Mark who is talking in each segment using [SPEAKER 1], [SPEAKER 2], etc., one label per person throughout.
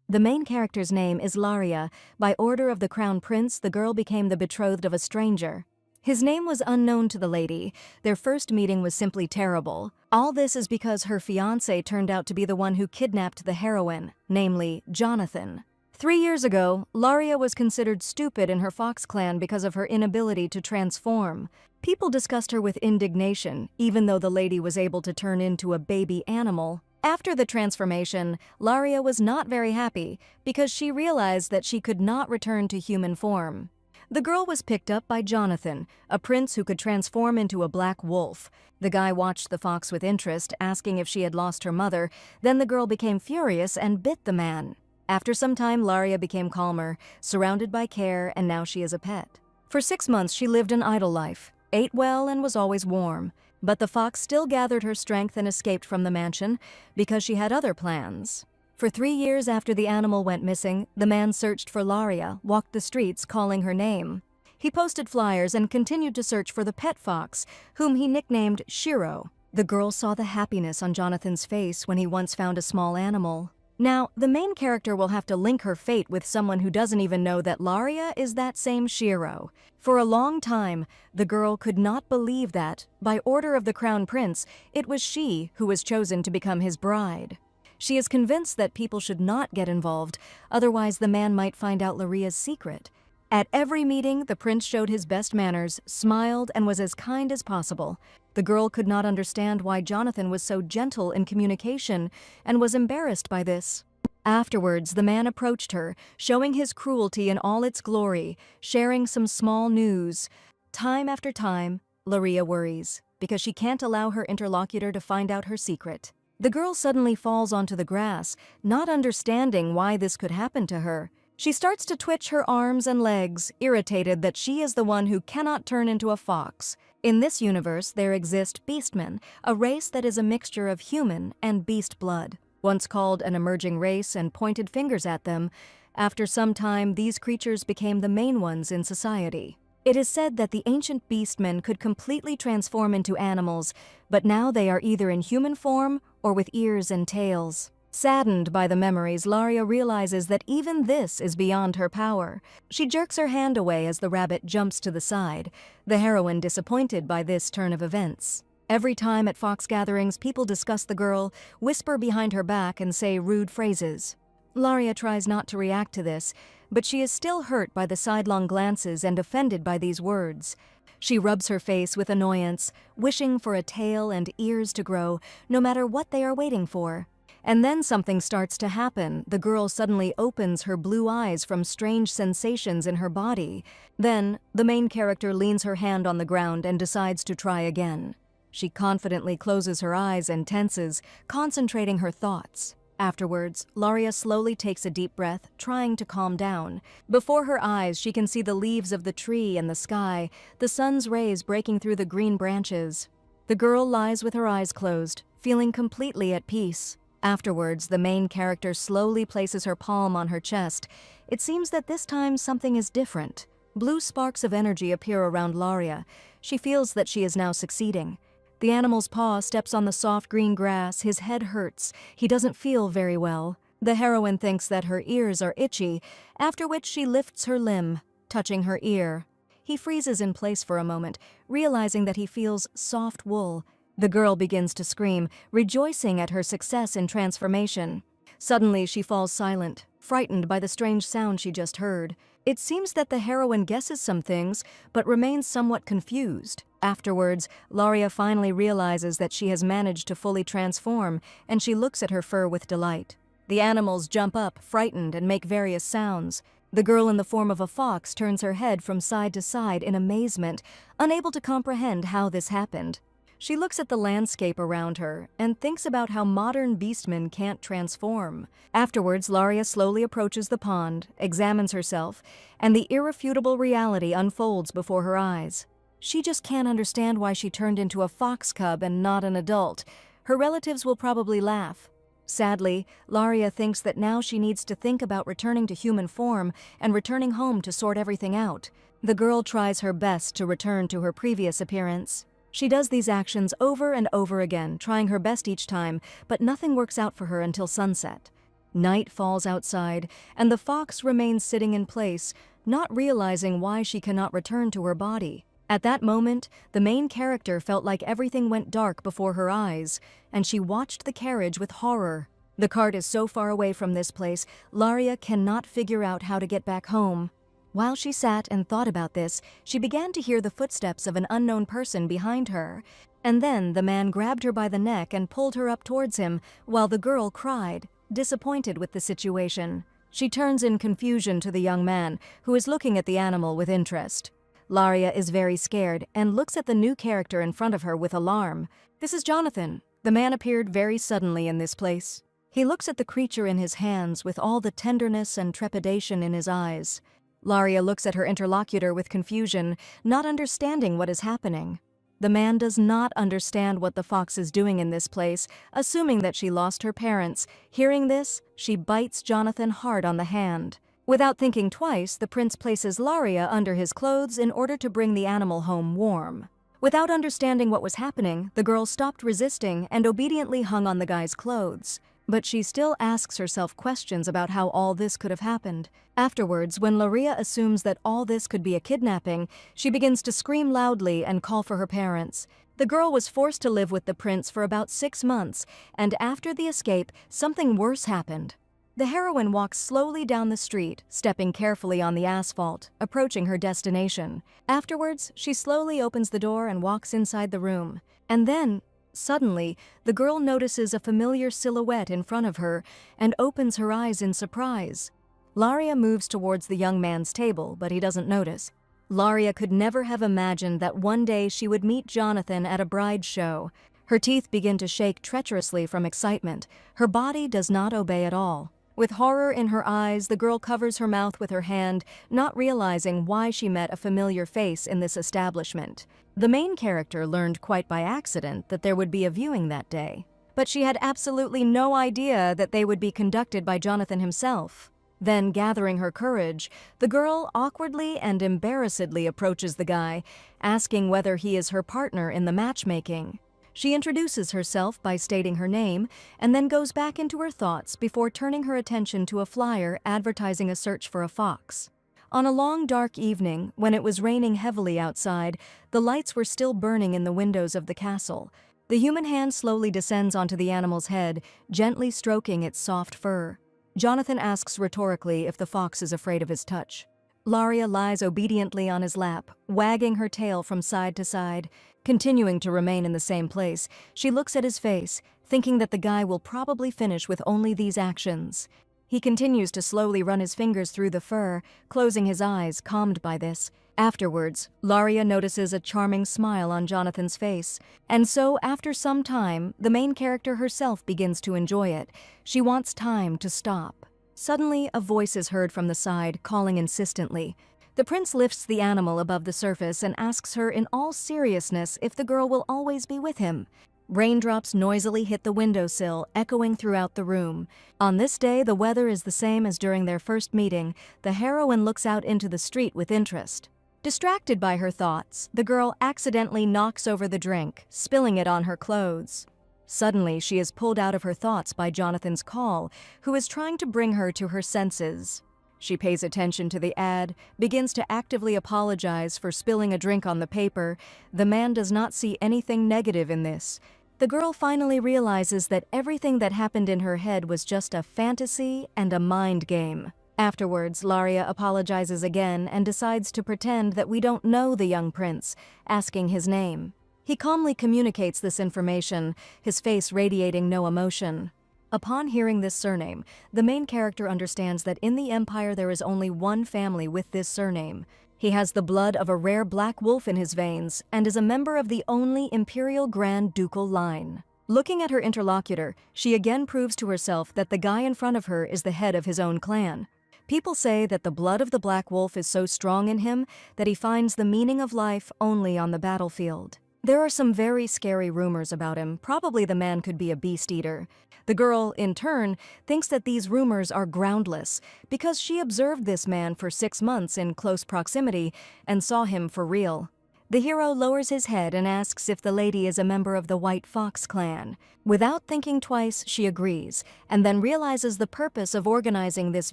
[SPEAKER 1] The main character's name is Laria. By order of the crown prince, the girl became the betrothed of a stranger. His name was unknown to the lady. Their first meeting was simply terrible. All this is because her fiancé turned out to be the one who kidnapped the heroine, namely Jonathan. 3 years ago, Laria was considered stupid in her Fox clan because of her inability to transform. People discussed her with indignation, even though the lady was able to turn into a baby animal. After the transformation, Laria was not very happy because she realized that she could not return to human form. The girl was picked up by Jonathan, a prince who could transform into a black wolf. The guy watched the fox with interest, asking if she had lost her mother. Then the girl became furious and bit the man. After some time, Laria became calmer, surrounded by care, and now she is a pet. For 6 months, she lived an idle life, ate well, and was always warm. But the fox still gathered her strength and escaped from the mansion because she had other plans. For 3 years after the animal went missing, the man searched for Laria, walked the streets calling her name. He posted flyers and continued to search for the pet fox, whom he nicknamed Shiro. The girl saw the happiness on Jonathan's face when he once found a small animal. Now, the main character will have to link her fate with someone who doesn't even know that Laria is that same Shiro. For a long time, the girl could not believe that, by order of the crown prince, it was she who was chosen to become his bride. She is convinced that people should not get involved, otherwise the man might find out Laria's secret. At every meeting, the prince showed his best manners, smiled, and was as kind as possible. The girl could not understand why Jonathan was so gentle in communication and was embarrassed by this. Afterwards, the man approached her, showing his cruelty in all its glory, sharing some small news. Time after time, Laria worries, because she can't allow her interlocutor to find out her secret. The girl suddenly falls onto the grass, not understanding why this could happen to her. She starts to twitch her arms and legs, irritated that she is the one who cannot turn into a fox. In this universe, there exist beastmen, a race that is a mixture of human and beast blood. Once called an emerging race and pointed fingers at them, after some time these creatures became the main ones in society. It is said that the ancient beastmen could completely transform into animals, but now they are either in human form or with ears and tails. Saddened by the memories, Laria realizes that even this is beyond her power. She jerks her hand away as the rabbit jumps to the side, the heroine disappointed by this turn of events. Every time at fox gatherings, people discuss the girl, whisper behind her back, and say rude phrases. Laria tries not to react to this, but she is still hurt by the sidelong glances and offended by these words. She rubs her face with annoyance, wishing for a tail and ears to grow, no matter what they are waiting for. And then something starts to happen. The girl suddenly opens her blue eyes from strange sensations in her body. Then, the main character leans her hand on the ground and decides to try again. She confidently closes her eyes and tenses, concentrating her thoughts. Afterwards, Laria slowly takes a deep breath, trying to calm down. Before her eyes, she can see the leaves of the tree and the sky, the sun's rays breaking through the green branches. The girl lies with her eyes closed, feeling completely at peace. Afterwards, the main character slowly places her palm on her chest. It seems that this time something is different. Blue sparks of energy appear around Laria. She feels that she is now succeeding. The animal's paw steps on the soft green grass. His head hurts. He doesn't feel very well. The heroine thinks that her ears are itchy, after which she lifts her limb, touching her ear. He freezes in place for a moment, realizing that he feels soft wool. The girl begins to scream, rejoicing at her success in transformation. Suddenly, she falls silent, frightened by the strange sound she just heard. It seems that the heroine guesses some things, but remains somewhat confused. Afterwards, Laria finally realizes that she has managed to fully transform, and she looks at her fur with delight. The animals jump up, frightened, and make various sounds. The girl in the form of a fox turns her head from side to side in amazement, unable to comprehend how this happened. She looks at the landscape around her and thinks about how modern beastmen can't transform. Afterwards, Laria slowly approaches the pond, examines herself, and the irrefutable reality unfolds before her eyes. She just can't understand why she turned into a fox cub and not an adult. Her relatives will probably laugh. Sadly, Laria thinks that now she needs to think about returning to human form and returning home to sort everything out. The girl tries her best to return to her previous appearance. She does these actions over and over again, trying her best each time, but nothing works out for her until sunset. Night falls outside, and the fox remains sitting in place, not realizing why she cannot return to her body. At that moment, the main character felt like everything went dark before her eyes, and she watched the carriage with horror. The cart is so far away from this place, Laria cannot figure out how to get back home. While she sat and thought about this, she began to hear the footsteps of an unknown person behind her. And then the man grabbed her by the neck and pulled her up towards him, while the girl cried, disappointed with the situation. She turns in confusion to the young man, who is looking at the animal with interest. Laria is very scared and looks at the new character in front of her with alarm. This is Jonathan. The man appeared very suddenly in this place. He looks at the creature in his hands with all the tenderness and trepidation in his eyes. Laria looks at her interlocutor with confusion, not understanding what is happening. The man does not understand what the fox is doing in this place, assuming that she lost her parents. Hearing this, she bites Jonathan hard on the hand. Without thinking twice, the prince places Laria under his clothes in order to bring the animal home warm. Without understanding what was happening, the girl stopped resisting and obediently hung on the guy's clothes. But she still asks herself questions about how all this could have happened. Afterwards, when Laria assumes that all this could be a kidnapping, she begins to scream loudly and call for her parents. The girl was forced to live with the prince for about 6 months, and after the escape, something worse happened. The heroine walks slowly down the street, stepping carefully on the asphalt, approaching her destination. Afterwards, she slowly opens the door and walks inside the room. And then, suddenly, the girl notices a familiar silhouette in front of her and opens her eyes in surprise. Laria moves towards the young man's table, but he doesn't notice. Laria could never have imagined that one day she would meet Jonathan at a bride show. Her teeth begin to shake treacherously from excitement. Her body does not obey at all. With horror in her eyes, the girl covers her mouth with her hand, not realizing why she met a familiar face in this establishment. The main character learned quite by accident that there would be a viewing that day, but she had absolutely no idea that they would be conducted by Jonathan himself. Then, gathering her courage, the girl awkwardly and embarrassedly approaches the guy, asking whether he is her partner in the matchmaking. She introduces herself by stating her name and then goes back into her thoughts before turning her attention to a flyer advertising a search for a fox. On a long, dark evening, when it was raining heavily outside, the lights were still burning in the windows of the castle. The human hand slowly descends onto the animal's head, gently stroking its soft fur. Jonathan asks rhetorically if the fox is afraid of his touch. Laria lies obediently on his lap, wagging her tail from side to side. Continuing to remain in the same place, she looks at his face, thinking that the guy will probably finish with only these actions. He continues to slowly run his fingers through the fur, closing his eyes, calmed by this. Afterwards, Laria notices a charming smile on Jonathan's face, and so after some time, the main character herself begins to enjoy it. She wants time to stop. Suddenly, a voice is heard from the side, calling insistently. The prince lifts the animal above the surface and asks her in all seriousness if the girl will always be with him. Raindrops noisily hit the windowsill, echoing throughout the room. On this day, the weather is the same as during their first meeting. The heroine looks out into the street with interest. Distracted by her thoughts, the girl accidentally knocks over the drink, spilling it on her clothes. Suddenly, she is pulled out of her thoughts by Jonathan's call, who is trying to bring her to her senses. She pays attention to the ad, begins to actively apologize for spilling a drink on the paper. The man does not see anything negative in this. The girl finally realizes that everything that happened in her head was just a fantasy and a mind game. Afterwards, Laria apologizes again and decides to pretend that we don't know the young prince, asking his name. He calmly communicates this information, his face radiating no emotion. Upon hearing this surname, the main character understands that in the Empire there is only one family with this surname. He has the blood of a rare black wolf in his veins and is a member of the only imperial grand ducal line. Looking at her interlocutor, she again proves to herself that the guy in front of her is the head of his own clan. People say that the blood of the black wolf is so strong in him that he finds the meaning of life only on the battlefield. There are some very scary rumors about him. Probably the man could be a beast eater. The girl, in turn, thinks that these rumors are groundless because she observed this man for 6 months in close proximity and saw him for real. The hero lowers his head and asks if the lady is a member of the White Fox clan. Without thinking twice, she agrees, and then realizes the purpose of organizing this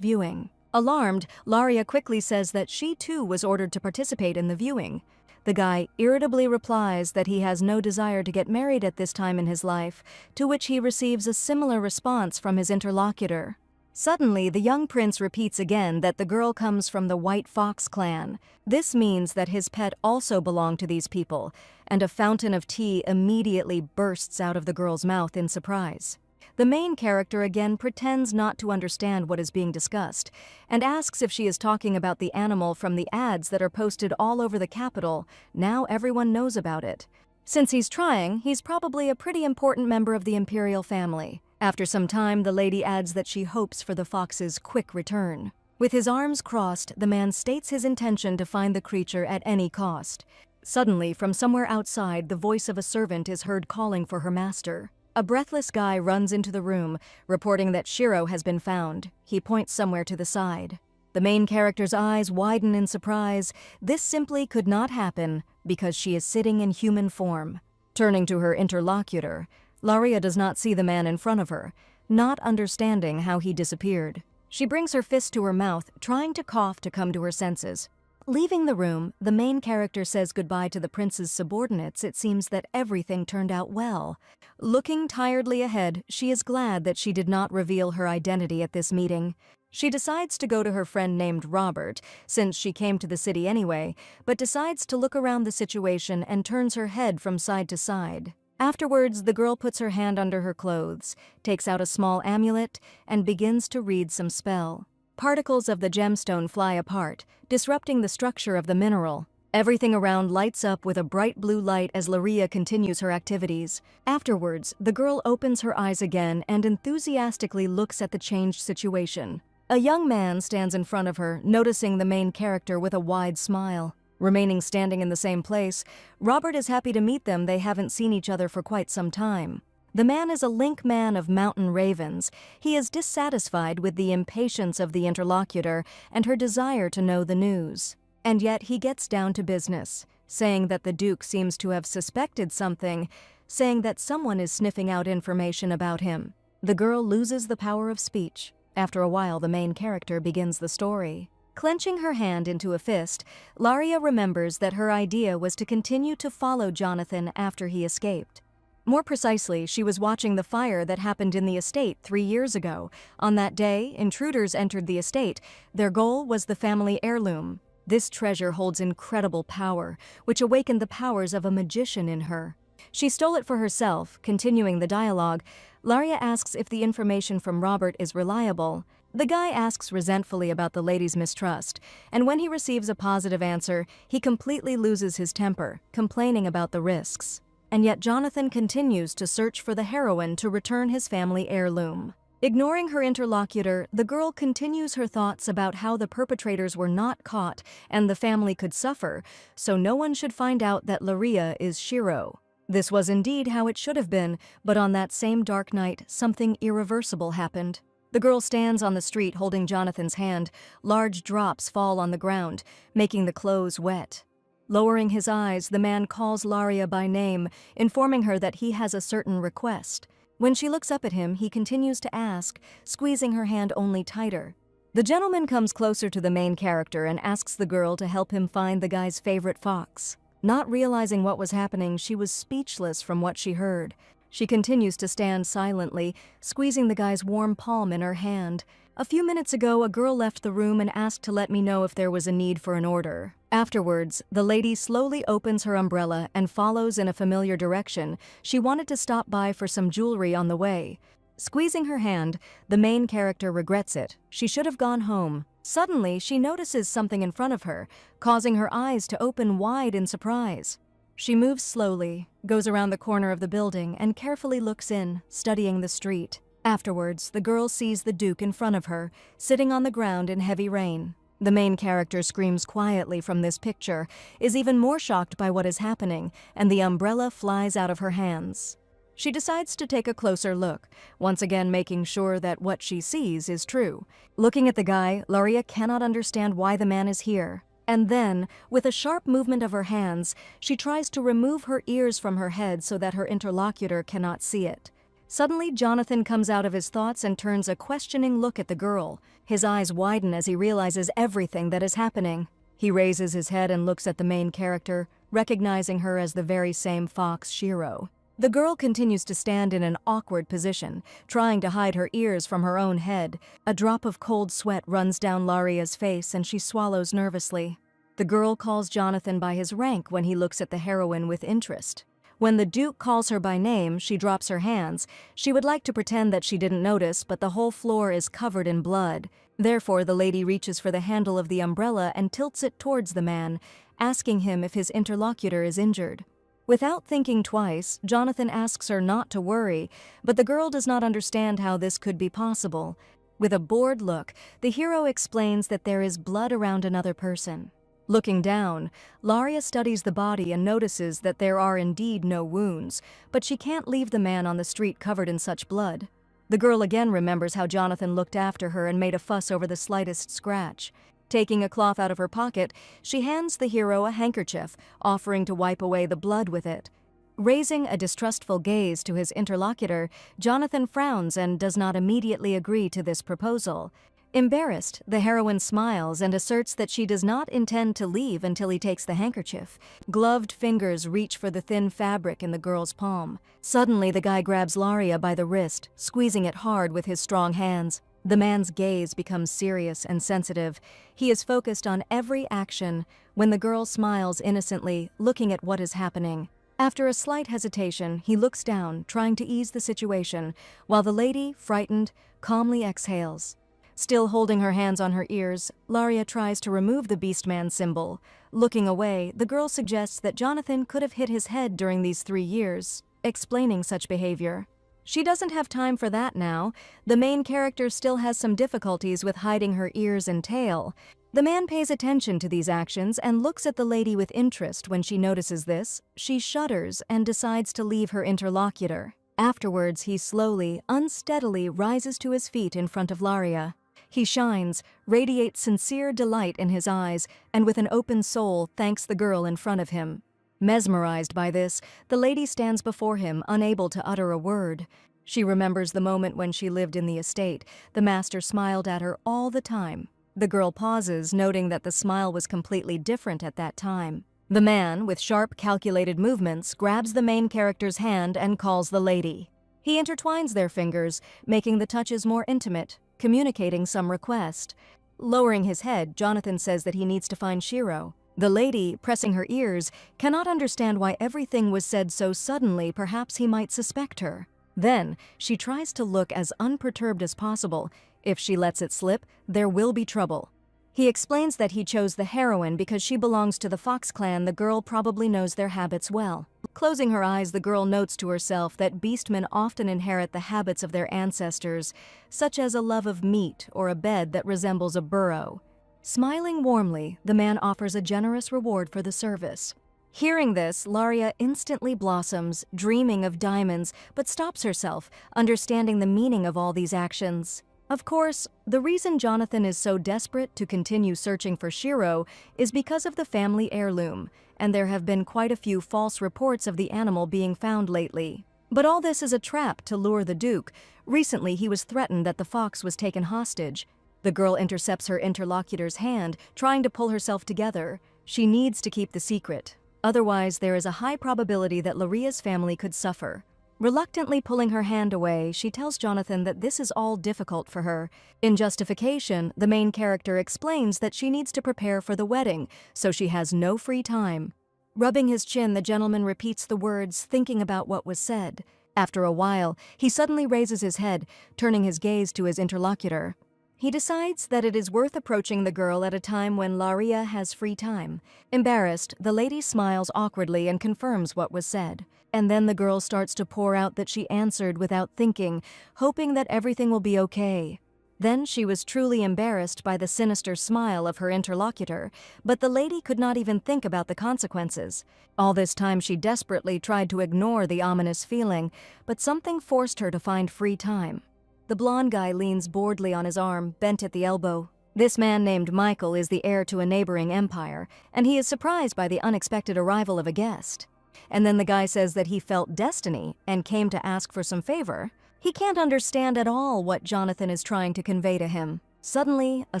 [SPEAKER 1] viewing. Alarmed, Laria quickly says that she too was ordered to participate in the viewing. The guy irritably replies that he has no desire to get married at this time in his life, to which he receives a similar response from his interlocutor. Suddenly, the young prince repeats again that the girl comes from the White Fox clan. This means that his pet also belonged to these people, and a fountain of tea immediately bursts out of the girl's mouth in surprise. The main character again pretends not to understand what is being discussed, and asks if she is talking about the animal from the ads that are posted all over the capital. Now everyone knows about it. Since he's trying, he's probably a pretty important member of the imperial family. After some time, the lady adds that she hopes for the fox's quick return. With his arms crossed, the man states his intention to find the creature at any cost. Suddenly, from somewhere outside, the voice of a servant is heard calling for her master. A breathless guy runs into the room, reporting that Shiro has been found. He points somewhere to the side. The main character's eyes widen in surprise. This simply could not happen because she is sitting in human form. Turning to her interlocutor, Laria does not see the man in front of her, not understanding how he disappeared. She brings her fist to her mouth, trying to cough to come to her senses. Leaving the room, the main character says goodbye to the prince's subordinates. It seems that everything turned out well. Looking tiredly ahead, she is glad that she did not reveal her identity at this meeting. She decides to go to her friend named Robert, since she came to the city anyway, but decides to look around the situation and turns her head from side to side. Afterwards, the girl puts her hand under her clothes, takes out a small amulet, and begins to read some spell. Particles of the gemstone fly apart, disrupting the structure of the mineral. Everything around lights up with a bright blue light as Laria continues her activities. Afterwards, the girl opens her eyes again and enthusiastically looks at the changed situation. A young man stands in front of her, noticing the main character with a wide smile. Remaining standing in the same place, Robert is happy to meet them. They haven't seen each other for quite some time. The man is a link man of mountain ravens. He is dissatisfied with the impatience of the interlocutor and her desire to know the news. And yet he gets down to business, saying that the Duke seems to have suspected something, saying that someone is sniffing out information about him. The girl loses the power of speech. After a while, the main character begins the story. Clenching her hand into a fist, Laria remembers that her idea was to continue to follow Jonathan after he escaped. More precisely, she was watching the fire that happened in the estate 3 years ago. On that day, intruders entered the estate. Their goal was the family heirloom. This treasure holds incredible power, which awakened the powers of a magician in her. She stole it for herself. Continuing the dialogue, Laria asks if the information from Robert is reliable. The guy asks resentfully about the lady's mistrust, and when he receives a positive answer, he completely loses his temper, complaining about the risks. And yet Jonathan continues to search for the heroine to return his family heirloom. Ignoring her interlocutor, the girl continues her thoughts about how the perpetrators were not caught and the family could suffer, so no one should find out that Laria is Shiro. This was indeed how it should have been, but on that same dark night, something irreversible happened. The girl stands on the street holding Jonathan's hand. Large drops fall on the ground, making the clothes wet. Lowering his eyes, the man calls Laria by name, informing her that he has a certain request. When she looks up at him, he continues to ask, squeezing her hand only tighter. The gentleman comes closer to the main character and asks the girl to help him find the guy's favorite fox. Not realizing what was happening, she was speechless from what she heard. She continues to stand silently, squeezing the guy's warm palm in her hand. A few minutes ago, a girl left the room and asked to let me know if there was a need for an order. Afterwards, the lady slowly opens her umbrella and follows in a familiar direction. She wanted to stop by for some jewelry on the way. Squeezing her hand, the main character regrets it. She should have gone home. Suddenly, she notices something in front of her, causing her eyes to open wide in surprise. She moves slowly, goes around the corner of the building, and carefully looks in, studying the street. Afterwards, the girl sees the Duke in front of her, sitting on the ground in heavy rain. The main character screams quietly from this picture, is even more shocked by what is happening, and the umbrella flies out of her hands. She decides to take a closer look, once again making sure that what she sees is true. Looking at the guy, Laria cannot understand why the man is here. And then, with a sharp movement of her hands, she tries to remove her ears from her head so that her interlocutor cannot see it. Suddenly, Jonathan comes out of his thoughts and turns a questioning look at the girl. His eyes widen as he realizes everything that is happening. He raises his head and looks at the main character, recognizing her as the very same fox, Shiro. The girl continues to stand in an awkward position, trying to hide her ears from her own head. A drop of cold sweat runs down Laria's face and she swallows nervously. The girl calls Jonathan by his rank when he looks at the heroine with interest. When the Duke calls her by name, she drops her hands. She would like to pretend that she didn't notice, but the whole floor is covered in blood. Therefore, the lady reaches for the handle of the umbrella and tilts it towards the man, asking him if his interlocutor is injured. Without thinking twice, Jonathan asks her not to worry, but the girl does not understand how this could be possible. With a bored look, the hero explains that there is blood around another person. Looking down, Laria studies the body and notices that there are indeed no wounds, but she can't leave the man on the street covered in such blood. The girl again remembers how Jonathan looked after her and made a fuss over the slightest scratch. Taking a cloth out of her pocket, she hands the hero a handkerchief, offering to wipe away the blood with it. Raising a distrustful gaze to his interlocutor, Jonathan frowns and does not immediately agree to this proposal. Embarrassed, the heroine smiles and asserts that she does not intend to leave until he takes the handkerchief. Gloved fingers reach for the thin fabric in the girl's palm. Suddenly, the guy grabs Laria by the wrist, squeezing it hard with his strong hands. The man's gaze becomes serious and sensitive. He is focused on every action when the girl smiles innocently, looking at what is happening. After a slight hesitation, he looks down, trying to ease the situation, while the lady, frightened, calmly exhales. Still holding her hands on her ears, Laria tries to remove the Beastman symbol. Looking away, the girl suggests that Jonathan could have hit his head during these 3 years, explaining such behavior. She doesn't have time for that now. The main character still has some difficulties with hiding her ears and tail. The man pays attention to these actions and looks at the lady with interest. When she notices this, she shudders and decides to leave her interlocutor. Afterwards, he slowly, unsteadily rises to his feet in front of Laria. He shines, radiates sincere delight in his eyes, and with an open soul thanks the girl in front of him. Mesmerized by this, the lady stands before him, unable to utter a word. She remembers the moment when she lived in the estate. The master smiled at her all the time. The girl pauses, noting that the smile was completely different at that time. The man, with sharp, calculated movements, grabs the main character's hand and calls the lady. He intertwines their fingers, making the touches more intimate, communicating some request. Lowering his head, Jonathan says that he needs to find Shiro. The lady, pressing her ears, cannot understand why everything was said so suddenly. Perhaps he might suspect her. Then, she tries to look as unperturbed as possible. If she lets it slip, there will be trouble. He explains that he chose the heroine because she belongs to the Fox clan. The girl probably knows their habits well. Closing her eyes, the girl notes to herself that beastmen often inherit the habits of their ancestors, such as a love of meat or a bed that resembles a burrow. Smiling warmly, the man offers a generous reward for the service. Hearing this, Laria instantly blossoms, dreaming of diamonds, but stops herself, understanding the meaning of all these actions. Of course, the reason Jonathan is so desperate to continue searching for Shiro is because of the family heirloom, and there have been quite a few false reports of the animal being found lately. But all this is a trap to lure the Duke. Recently, he was threatened that the fox was taken hostage. The girl intercepts her interlocutor's hand, trying to pull herself together. She needs to keep the secret. Otherwise, there is a high probability that Laria's family could suffer. Reluctantly pulling her hand away, she tells Jonathan that this is all difficult for her. In justification, the main character explains that she needs to prepare for the wedding, so she has no free time. Rubbing his chin, the gentleman repeats the words, thinking about what was said. After a while, he suddenly raises his head, turning his gaze to his interlocutor. He decides that it is worth approaching the girl at a time when Laria has free time. Embarrassed, the lady smiles awkwardly and confirms what was said. And then the girl starts to pour out that she answered without thinking, hoping that everything will be okay. Then she was truly embarrassed by the sinister smile of her interlocutor, but the lady could not even think about the consequences. All this time she desperately tried to ignore the ominous feeling, but something forced her to find free time. The blonde guy leans boredly on his arm, bent at the elbow. This man named Michael is the heir to a neighboring empire, and he is surprised by the unexpected arrival of a guest. And then the guy says that he felt destiny and came to ask for some favor. He can't understand at all what Jonathan is trying to convey to him. Suddenly, a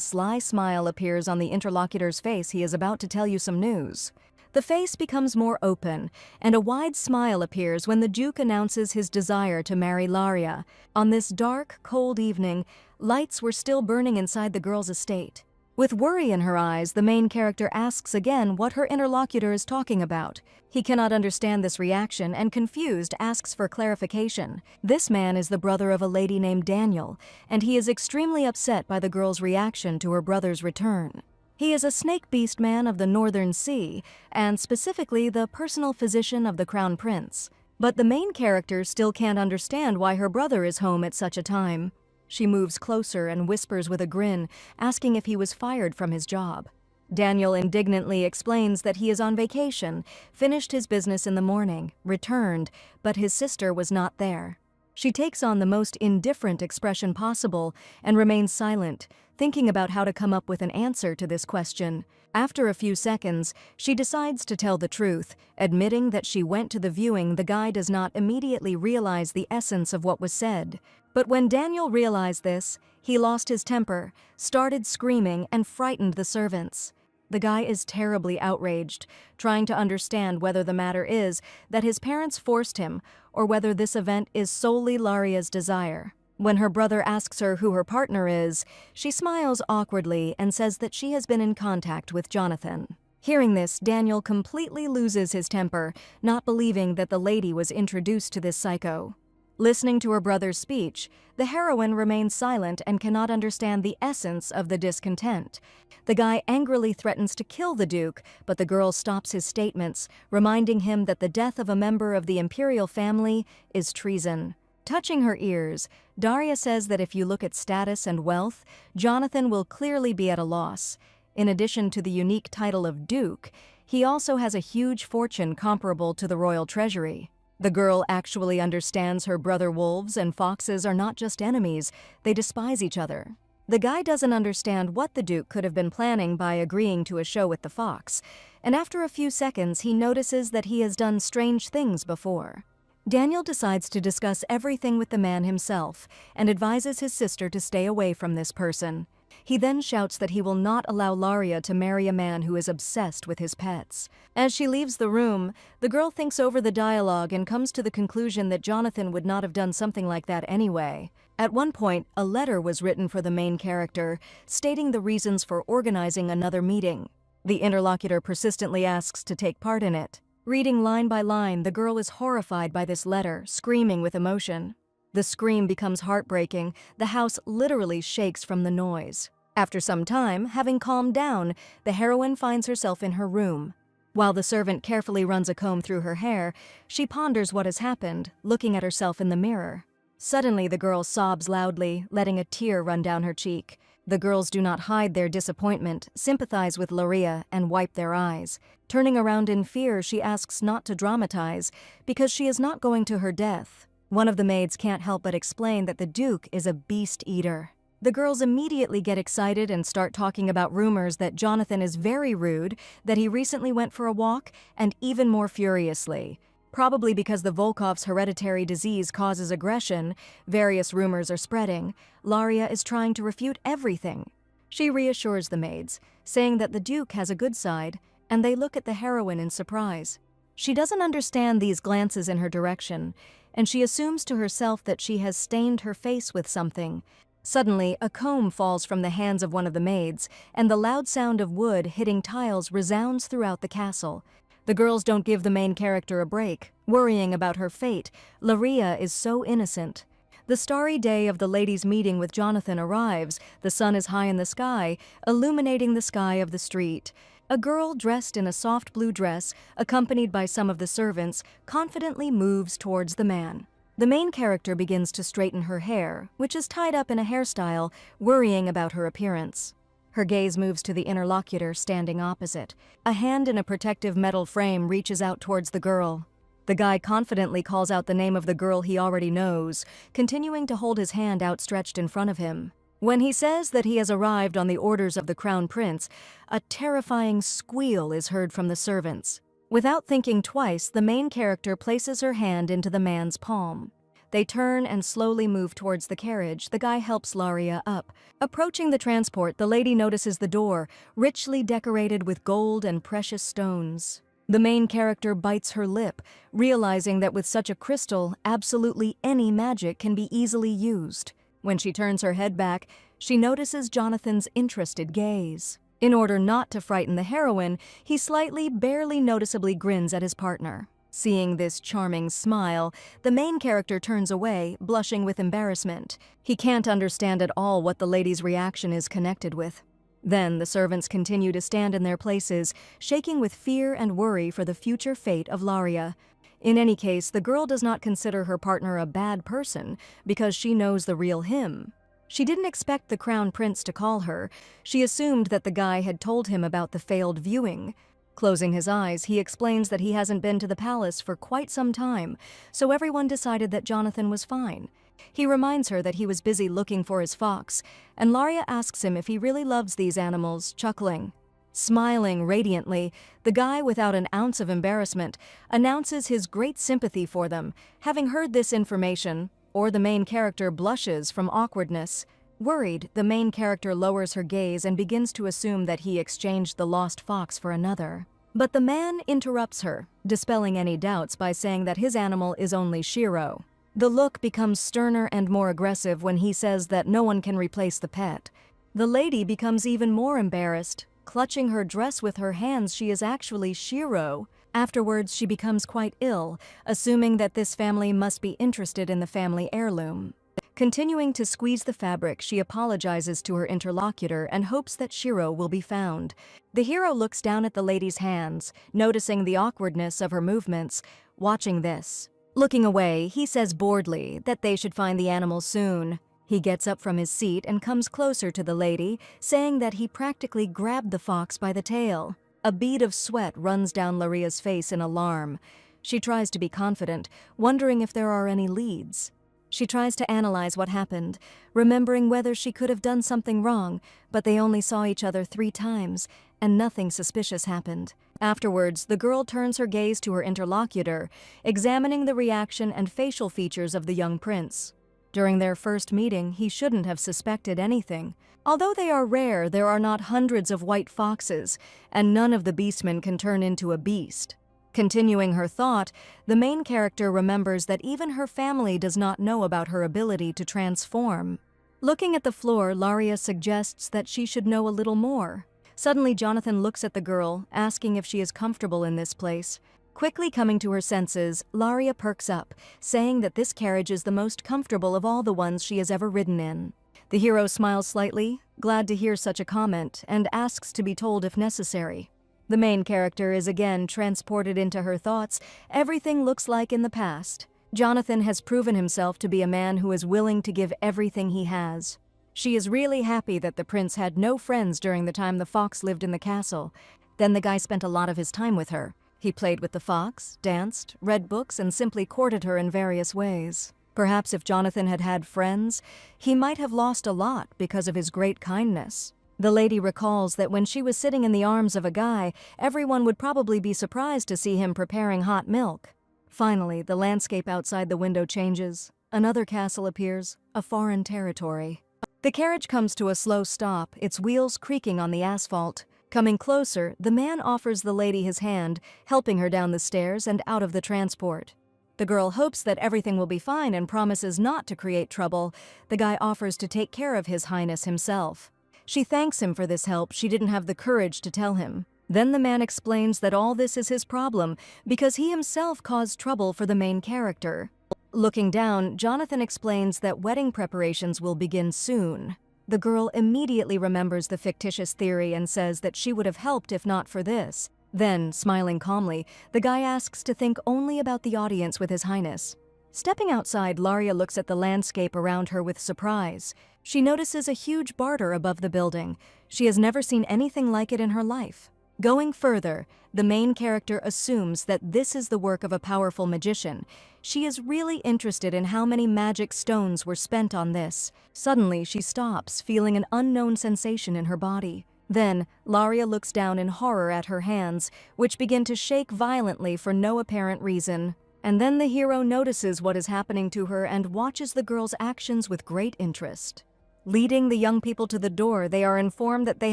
[SPEAKER 1] sly smile appears on the interlocutor's face. He is about to tell you some news. The face becomes more open, and a wide smile appears when the Duke announces his desire to marry Laria. On this dark, cold evening, lights were still burning inside the girl's estate. With worry in her eyes, the main character asks again what her interlocutor is talking about. He cannot understand this reaction and, confused, asks for clarification. This man is the brother of a lady named Daniel, and he is extremely upset by the girl's reaction to her brother's return. He is a snake beast man of the Northern Sea, and specifically the personal physician of the Crown Prince. But the main character still can't understand why her brother is home at such a time. She moves closer and whispers with a grin, asking if he was fired from his job. Daniel indignantly explains that he is on vacation, finished his business in the morning, returned, but his sister was not there. She takes on the most indifferent expression possible and remains silent, thinking about how to come up with an answer to this question. After a few seconds, she decides to tell the truth, admitting that she went to the viewing. The guy does not immediately realize the essence of what was said. But when Daniel realized this, he lost his temper, started screaming, and frightened the servants. The guy is terribly outraged, trying to understand whether the matter is that his parents forced him or whether this event is solely Laria's desire. When her brother asks her who her partner is, she smiles awkwardly and says that she has been in contact with Jonathan. Hearing this, Daniel completely loses his temper, not believing that the lady was introduced to this psycho. Listening to her brother's speech, the heroine remains silent and cannot understand the essence of the discontent. The guy angrily threatens to kill the Duke, but the girl stops his statements, reminding him that the death of a member of the imperial family is treason. Touching her ears, Daria says that if you look at status and wealth, Jonathan will clearly be at a loss. In addition to the unique title of Duke, he also has a huge fortune comparable to the royal treasury. The girl actually understands her brother wolves and foxes are not just enemies, they despise each other. The guy doesn't understand what the Duke could have been planning by agreeing to a show with the fox, and after a few seconds he notices that he has done strange things before. Daniel decides to discuss everything with the man himself and advises his sister to stay away from this person. He then shouts that he will not allow Laria to marry a man who is obsessed with his pets. As she leaves the room, the girl thinks over the dialogue and comes to the conclusion that Jonathan would not have done something like that anyway. At one point, a letter was written for the main character, stating the reasons for organizing another meeting. The interlocutor persistently asks to take part in it. Reading line by line, the girl is horrified by this letter, screaming with emotion. The scream becomes heartbreaking. The house literally shakes from the noise. After some time, having calmed down, the heroine finds herself in her room. While the servant carefully runs a comb through her hair, she ponders what has happened, looking at herself in the mirror. Suddenly, the girl sobs loudly, letting a tear run down her cheek. The girls do not hide their disappointment, sympathize with Laria, and wipe their eyes. Turning around in fear, she asks not to dramatize, because she is not going to her death. One of the maids can't help but explain that the Duke is a beast eater. The girls immediately get excited and start talking about rumors that Jonathan is very rude, that he recently went for a walk, and even more furiously. Probably because the Volkov's hereditary disease causes aggression, various rumors are spreading. Laria is trying to refute everything. She reassures the maids, saying that the Duke has a good side, and they look at the heroine in surprise. She doesn't understand these glances in her direction, and she assumes to herself that she has stained her face with something. Suddenly, a comb falls from the hands of one of the maids, and the loud sound of wood hitting tiles resounds throughout the castle. The girls don't give the main character a break, worrying about her fate. Laria is so innocent. The starry day of the ladies' meeting with Jonathan arrives. The sun is high in the sky, illuminating the sky of the street. A girl dressed in a soft blue dress, accompanied by some of the servants, confidently moves towards the man. The main character begins to straighten her hair, which is tied up in a hairstyle, worrying about her appearance. Her gaze moves to the interlocutor standing opposite. A hand in a protective metal frame reaches out towards the girl. The guy confidently calls out the name of the girl he already knows, continuing to hold his hand outstretched in front of him. When he says that he has arrived on the orders of the Crown Prince, a terrifying squeal is heard from the servants. Without thinking twice, the main character places her hand into the man's palm. They turn and slowly move towards the carriage. The guy helps Laria up. Approaching the transport, the lady notices the door, richly decorated with gold and precious stones. The main character bites her lip, realizing that with such a crystal, absolutely any magic can be easily used. When she turns her head back, she notices Jonathan's interested gaze. In order not to frighten the heroine, he slightly, barely noticeably grins at his partner. Seeing this charming smile, the main character turns away, blushing with embarrassment. He can't understand at all what the lady's reaction is connected with. Then the servants continue to stand in their places, shaking with fear and worry for the future fate of Laria. In any case, the girl does not consider her partner a bad person because she knows the real him. She didn't expect the Crown Prince to call her. She assumed that the guy had told him about the failed viewing. Closing his eyes, he explains that he hasn't been to the palace for quite some time, so everyone decided that Jonathan was fine. He reminds her that he was busy looking for his fox, and Laria asks him if he really loves these animals, chuckling. Smiling radiantly, the guy, without an ounce of embarrassment, announces his great sympathy for them. Having heard this information, the main character blushes from awkwardness. Worried, the main character lowers her gaze and begins to assume that he exchanged the lost fox for another. But the man interrupts her, dispelling any doubts by saying that his animal is only Shiro. The look becomes sterner and more aggressive when he says that no one can replace the pet. The lady becomes even more embarrassed. Clutching her dress with her hands, she is actually Shiro. Afterwards, she becomes quite ill, assuming that this family must be interested in the family heirloom. Continuing to squeeze the fabric, she apologizes to her interlocutor and hopes that Shiro will be found. The hero looks down at the lady's hands, noticing the awkwardness of her movements. Watching this, looking away, he says boredly that they should find the animal soon. He gets up from his seat and comes closer to the lady, saying that he practically grabbed the fox by the tail. A bead of sweat runs down Laria's face in alarm. She tries to be confident, wondering if there are any leads. She tries to analyze what happened, remembering whether she could have done something wrong, but they only saw each other 3 times, and nothing suspicious happened. Afterwards, the girl turns her gaze to her interlocutor, examining the reaction and facial features of the young prince. During their first meeting, he shouldn't have suspected anything. Although they are rare, there are not hundreds of white foxes, and none of the beastmen can turn into a beast. Continuing her thought, the main character remembers that even her family does not know about her ability to transform. Looking at the floor, Laria suggests that she should know a little more. Suddenly, Jonathan looks at the girl, asking if she is comfortable in this place. Quickly coming to her senses, Laria perks up, saying that this carriage is the most comfortable of all the ones she has ever ridden in. The hero smiles slightly, glad to hear such a comment, and asks to be told if necessary. The main character is again transported into her thoughts. Everything looks like in the past. Jonathan has proven himself to be a man who is willing to give everything he has. She is really happy that the prince had no friends during the time the fox lived in the castle. Then the guy spent a lot of his time with her. He played with the fox, danced, read books, and simply courted her in various ways. Perhaps if Jonathan had had friends, he might have lost a lot because of his great kindness. The lady recalls that when she was sitting in the arms of a guy, everyone would probably be surprised to see him preparing hot milk. Finally, the landscape outside the window changes. Another castle appears, a foreign territory. The carriage comes to a slow stop, its wheels creaking on the asphalt. Coming closer, the man offers the lady his hand, helping her down the stairs and out of the transport. The girl hopes that everything will be fine and promises not to create trouble. The guy offers to take care of His Highness himself. She thanks him for this help. She didn't have the courage to tell him. Then the man explains that all this is his problem because he himself caused trouble for the main character. Looking down, Jonathan explains that wedding preparations will begin soon. The girl immediately remembers the fictitious theory and says that she would have helped if not for this. Then, smiling calmly, the guy asks to think only about the audience with His Highness. Stepping outside, Laria looks at the landscape around her with surprise. She notices a huge barter above the building. She has never seen anything like it in her life. Going further, the main character assumes that this is the work of a powerful magician. She is really interested in how many magic stones were spent on this. Suddenly, she stops, feeling an unknown sensation in her body. Then, Laria looks down in horror at her hands, which begin to shake violently for no apparent reason. And then the hero notices what is happening to her and watches the girl's actions with great interest. Leading the young people to the door, they are informed that they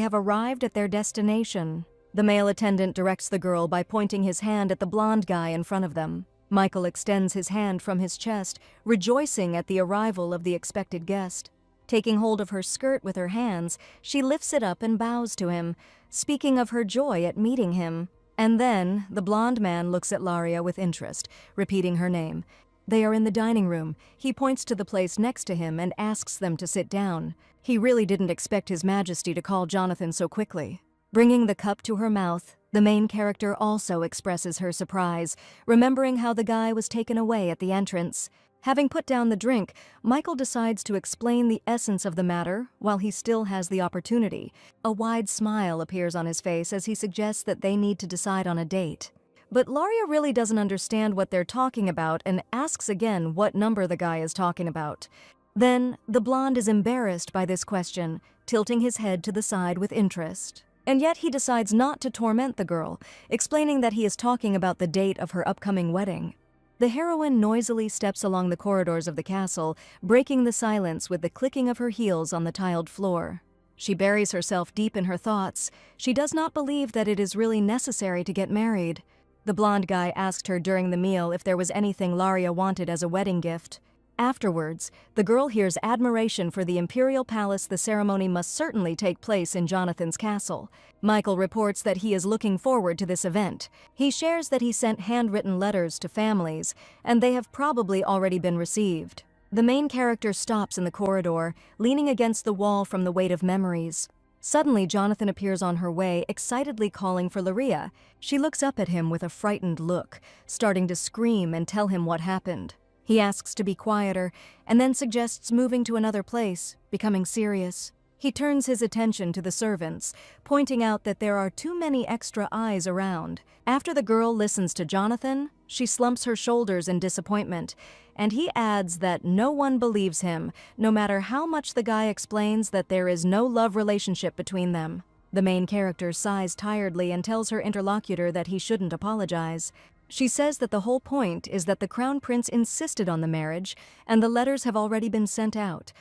[SPEAKER 1] have arrived at their destination. The male attendant directs the girl by pointing his hand at the blonde guy in front of them. Michael extends his hand from his chest, rejoicing at the arrival of the expected guest. Taking hold of her skirt with her hands, she lifts it up and bows to him, speaking of her joy at meeting him. And then, the blonde man looks at Laria with interest, repeating her name. They are in the dining room. He points to the place next to him and asks them to sit down. He really didn't expect His Majesty to call Jonathan so quickly. Bringing the cup to her mouth, the main character also expresses her surprise, remembering how the guy was taken away at the entrance. Having put down the drink, Michael decides to explain the essence of the matter while he still has the opportunity. A wide smile appears on his face as he suggests that they need to decide on a date. But Laria really doesn't understand what they're talking about and asks again what number the guy is talking about. Then, the blonde is embarrassed by this question, tilting his head to the side with interest. And yet he decides not to torment the girl, explaining that he is talking about the date of her upcoming wedding. The heroine noisily steps along the corridors of the castle, breaking the silence with the clicking of her heels on the tiled floor. She buries herself deep in her thoughts. She does not believe that it is really necessary to get married. The blonde guy asked her during the meal if there was anything Laria wanted as a wedding gift. Afterwards, the girl hears admiration for the imperial palace. The ceremony must certainly take place in Jonathan's castle. Michael reports that he is looking forward to this event. He shares that he sent handwritten letters to families, and they have probably already been received. The main character stops in the corridor, leaning against the wall from the weight of memories. Suddenly, Jonathan appears on her way, excitedly calling for Laria. She looks up at him with a frightened look, starting to scream and tell him what happened. He asks to be quieter, and then suggests moving to another place, becoming serious. He turns his attention to the servants, pointing out that there are too many extra eyes around. After the girl listens to Jonathan, she slumps her shoulders in disappointment, and he adds that no one believes him, no matter how much the guy explains that there is no love relationship between them. The main character sighs tiredly and tells her interlocutor that he shouldn't apologize. She says that the whole point is that the crown prince insisted on the marriage, and the letters have already been sent out.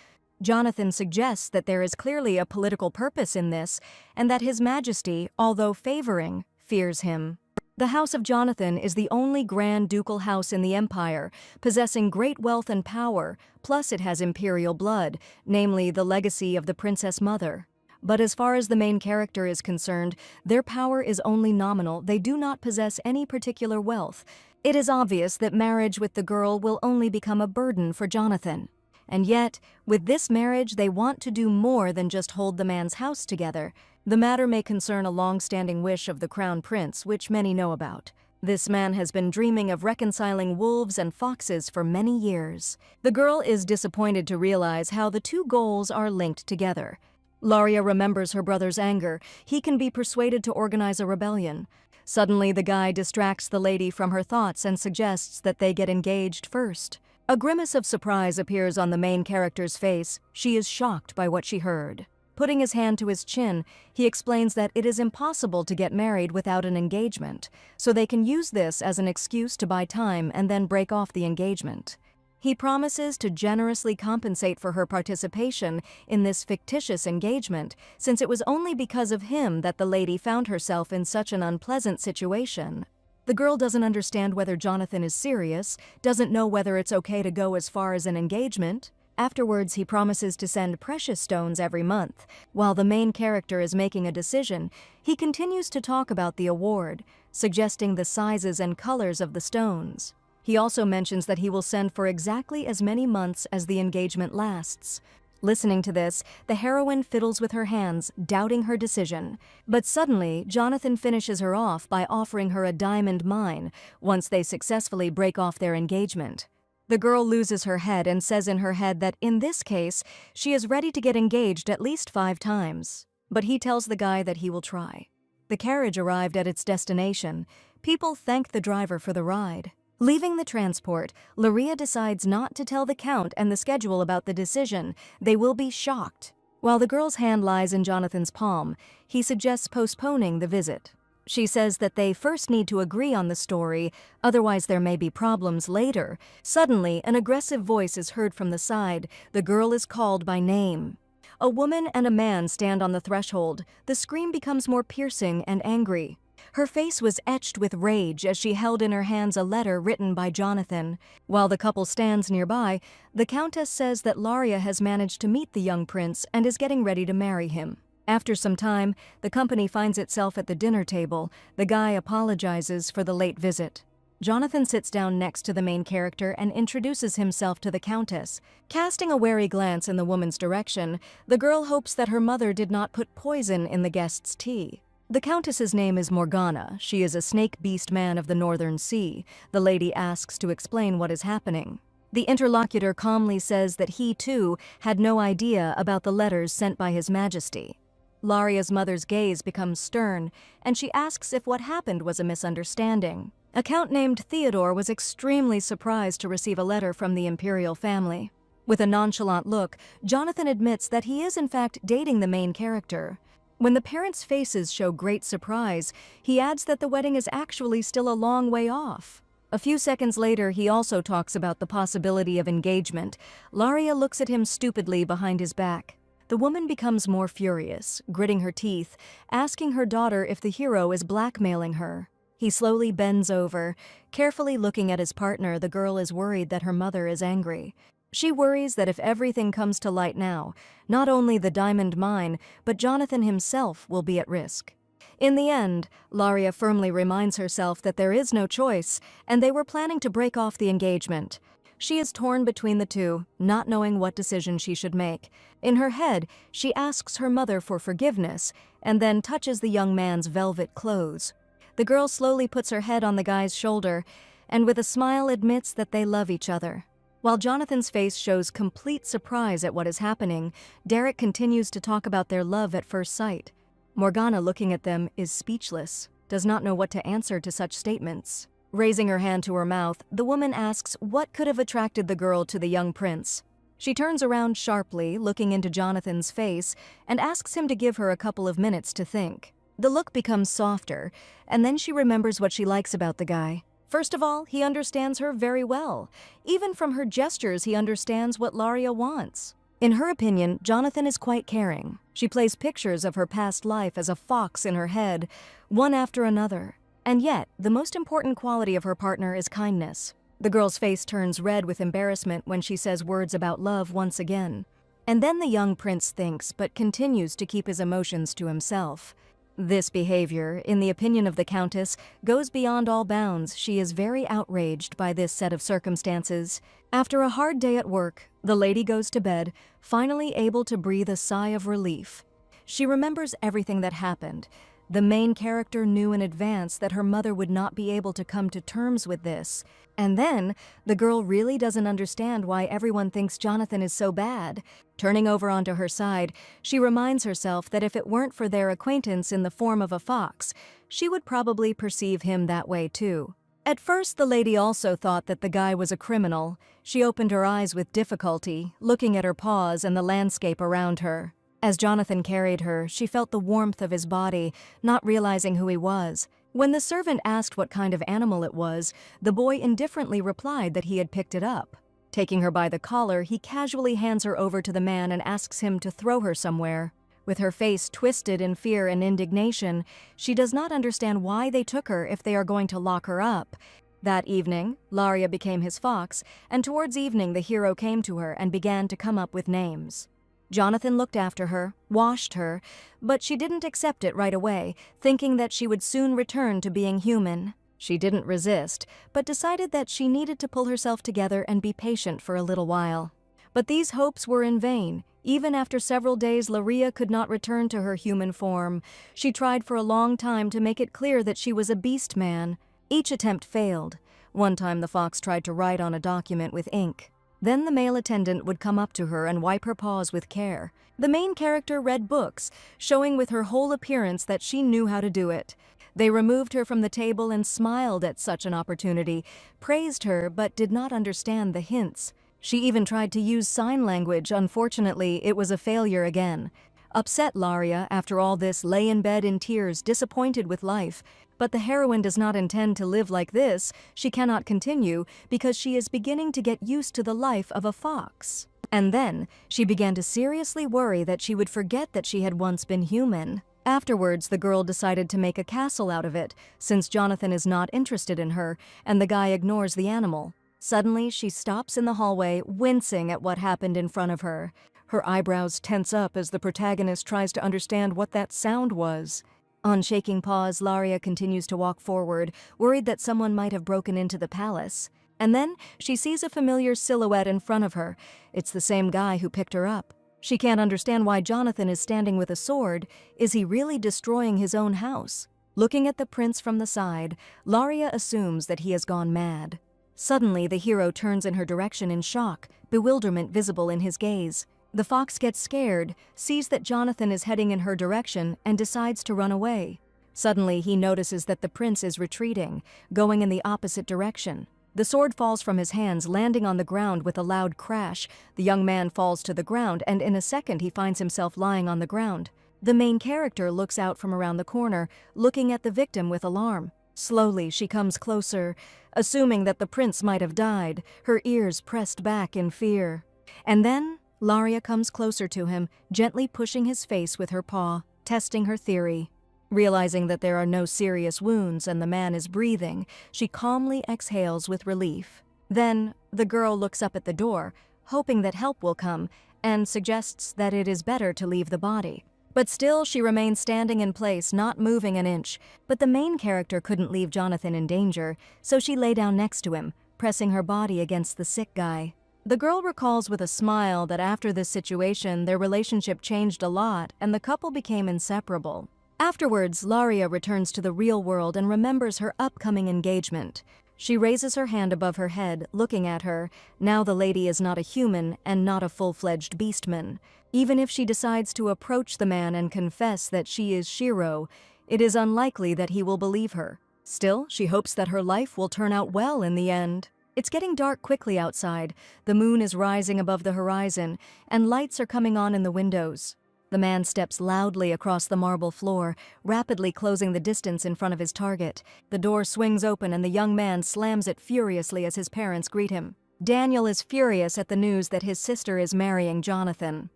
[SPEAKER 1] Jonathan suggests that there is clearly a political purpose in this, and that His Majesty, although favoring, fears him. The House of Jonathan is the only grand ducal house in the empire, possessing great wealth and power, plus it has imperial blood, namely the legacy of the princess mother. But as far as the main character is concerned, their power is only nominal. They do not possess any particular wealth. It is obvious that marriage with the girl will only become a burden for Jonathan. And yet, with this marriage, they want to do more than just hold the man's house together. The matter may concern a long-standing wish of the crown prince, which many know about. This man has been dreaming of reconciling wolves and foxes for many years. The girl is disappointed to realize how the two goals are linked together. Laria remembers her brother's anger. He can be persuaded to organize a rebellion. Suddenly, the guy distracts the lady from her thoughts and suggests that they get engaged first. A grimace of surprise appears on the main character's face. She is shocked by what she heard. Putting his hand to his chin, he explains that it is impossible to get married without an engagement, so they can use this as an excuse to buy time and then break off the engagement. He promises to generously compensate for her participation in this fictitious engagement, since it was only because of him that the lady found herself in such an unpleasant situation. The girl doesn't understand whether Jonathan is serious, doesn't know whether it's okay to go as far as an engagement. Afterwards, he promises to send precious stones every month. While the main character is making a decision, he continues to talk about the award, suggesting the sizes and colors of the stones. He also mentions that he will send for exactly as many months as the engagement lasts. Listening to this, the heroine fiddles with her hands, doubting her decision. But suddenly, Jonathan finishes her off by offering her a diamond mine once they successfully break off their engagement. The girl loses her head and says in her head that in this case, she is ready to get engaged at least 5 times. But he tells the guy that he will try. The carriage arrived at its destination. People thanked the driver for the ride. Leaving the transport, Laria decides not to tell the Count and the schedule about the decision. They will be shocked. While the girl's hand lies in Jonathan's palm, he suggests postponing the visit. She says that they first need to agree on the story, otherwise there may be problems later. Suddenly, an aggressive voice is heard from the side. The girl is called by name. A woman and a man stand on the threshold. The scream becomes more piercing and angry. Her face was etched with rage as she held in her hands a letter written by Jonathan. While the couple stands nearby, the Countess says that Laria has managed to meet the young prince and is getting ready to marry him. After some time, the company finds itself at the dinner table. The guy apologizes for the late visit. Jonathan sits down next to the main character and introduces himself to the Countess. Casting a wary glance in the woman's direction, the girl hopes that her mother did not put poison in the guest's tea. The Countess's name is Morgana. She is a snake beast man of the Northern Sea. The lady asks to explain what is happening. The interlocutor calmly says that he, too, had no idea about the letters sent by His Majesty. Laria's mother's gaze becomes stern, and she asks if what happened was a misunderstanding. A count named Theodore was extremely surprised to receive a letter from the imperial family. With a nonchalant look, Jonathan admits that he is in fact dating the main character. When the parents' faces show great surprise, he adds that the wedding is actually still a long way off. A few seconds later, he also talks about the possibility of engagement. Laria looks at him stupidly behind his back. The woman becomes more furious, gritting her teeth, asking her daughter if the hero is blackmailing her. He slowly bends over. Carefully looking at his partner, the girl is worried that her mother is angry. She worries that if everything comes to light now, not only the diamond mine, but Jonathan himself will be at risk. In the end, Laria firmly reminds herself that there is no choice, and they were planning to break off the engagement. She is torn between the two, not knowing what decision she should make. In her head, she asks her mother for forgiveness, and then touches the young man's velvet clothes. The girl slowly puts her head on the guy's shoulder, and with a smile admits that they love each other. While Jonathan's face shows complete surprise at what is happening, Derek continues to talk about their love at first sight. Morgana, looking at them, is speechless, does not know what to answer to such statements. Raising her hand to her mouth, the woman asks what could have attracted the girl to the young prince. She turns around sharply, looking into Jonathan's face, and asks him to give her a couple of minutes to think. The look becomes softer, and then she remembers what she likes about the guy. First of all, he understands her very well. Even from her gestures, he understands what Laria wants. In her opinion, Jonathan is quite caring. She plays pictures of her past life as a fox in her head, one after another. And yet, the most important quality of her partner is kindness. The girl's face turns red with embarrassment when she says words about love once again. And then the young prince thinks, but continues to keep his emotions to himself. This behavior, in the opinion of the Countess, goes beyond all bounds. She is very outraged by this set of circumstances. After a hard day at work, the lady goes to bed, finally able to breathe a sigh of relief. She remembers everything that happened. The main character knew in advance that her mother would not be able to come to terms with this. And then, the girl really doesn't understand why everyone thinks Jonathan is so bad. Turning over onto her side, she reminds herself that if it weren't for their acquaintance in the form of a fox, she would probably perceive him that way too. At first, the lady also thought that the guy was a criminal. She opened her eyes with difficulty, looking at her paws and the landscape around her. As Jonathan carried her, she felt the warmth of his body, not realizing who he was. When the servant asked what kind of animal it was, the boy indifferently replied that he had picked it up. Taking her by the collar, he casually hands her over to the man and asks him to throw her somewhere. With her face twisted in fear and indignation, she does not understand why they took her if they are going to lock her up. That evening, Laria became his fox, and towards evening the hero came to her and began to come up with names. Jonathan looked after her, washed her, but she didn't accept it right away, thinking that she would soon return to being human. She didn't resist, but decided that she needed to pull herself together and be patient for a little while. But these hopes were in vain. Even after several days, Laria could not return to her human form. She tried for a long time to make it clear that she was a beast man. Each attempt failed. One time the fox tried to write on a document with ink. Then the male attendant would come up to her and wipe her paws with care. The main character read books, showing with her whole appearance that she knew how to do it. They removed her from the table and smiled at such an opportunity, praised her but did not understand the hints. She even tried to use sign language. Unfortunately, it was a failure again. Upset, Laria, after all this, lay in bed in tears, disappointed with life. But the heroine does not intend to live like this. She cannot continue because she is beginning to get used to the life of a fox. And then, she began to seriously worry that she would forget that she had once been human. Afterwards, the girl decided to make a castle out of it, since Jonathan is not interested in her, and the guy ignores the animal. Suddenly, she stops in the hallway, wincing at what happened in front of her. Her eyebrows tense up as the protagonist tries to understand what that sound was. On shaking paws, Laria continues to walk forward, worried that someone might have broken into the palace. And then, she sees a familiar silhouette in front of her. It's the same guy who picked her up. She can't understand why Jonathan is standing with a sword. Is he really destroying his own house? Looking at the prince from the side, Laria assumes that he has gone mad. Suddenly, the hero turns in her direction in shock, bewilderment visible in his gaze. The fox gets scared, sees that Jonathan is heading in her direction, and decides to run away. Suddenly, he notices that the prince is retreating, going in the opposite direction. The sword falls from his hands, landing on the ground with a loud crash. The young man falls to the ground, and in a second he finds himself lying on the ground. The main character looks out from around the corner, looking at the victim with alarm. Slowly, she comes closer, assuming that the prince might have died, her ears pressed back in fear. And then, Laria comes closer to him, gently pushing his face with her paw, testing her theory. Realizing that there are no serious wounds and the man is breathing, she calmly exhales with relief. Then, the girl looks up at the door, hoping that help will come, and suggests that it is better to leave the body. But still, she remains standing in place, not moving an inch. But the main character couldn't leave Jonathan in danger, so she lay down next to him, pressing her body against the sick guy. The girl recalls with a smile that after this situation, their relationship changed a lot and the couple became inseparable. Afterwards, Laria returns to the real world and remembers her upcoming engagement. She raises her hand above her head, looking at her. Now the lady is not a human and not a full-fledged beastman. Even if she decides to approach the man and confess that she is Shiro, it is unlikely that he will believe her. Still, she hopes that her life will turn out well in the end. It's getting dark quickly outside. The moon is rising above the horizon, and lights are coming on in the windows. The man steps loudly across the marble floor, rapidly closing the distance in front of his target. The door swings open and the young man slams it furiously as his parents greet him. Daniel is furious at the news that his sister is marrying Jonathan.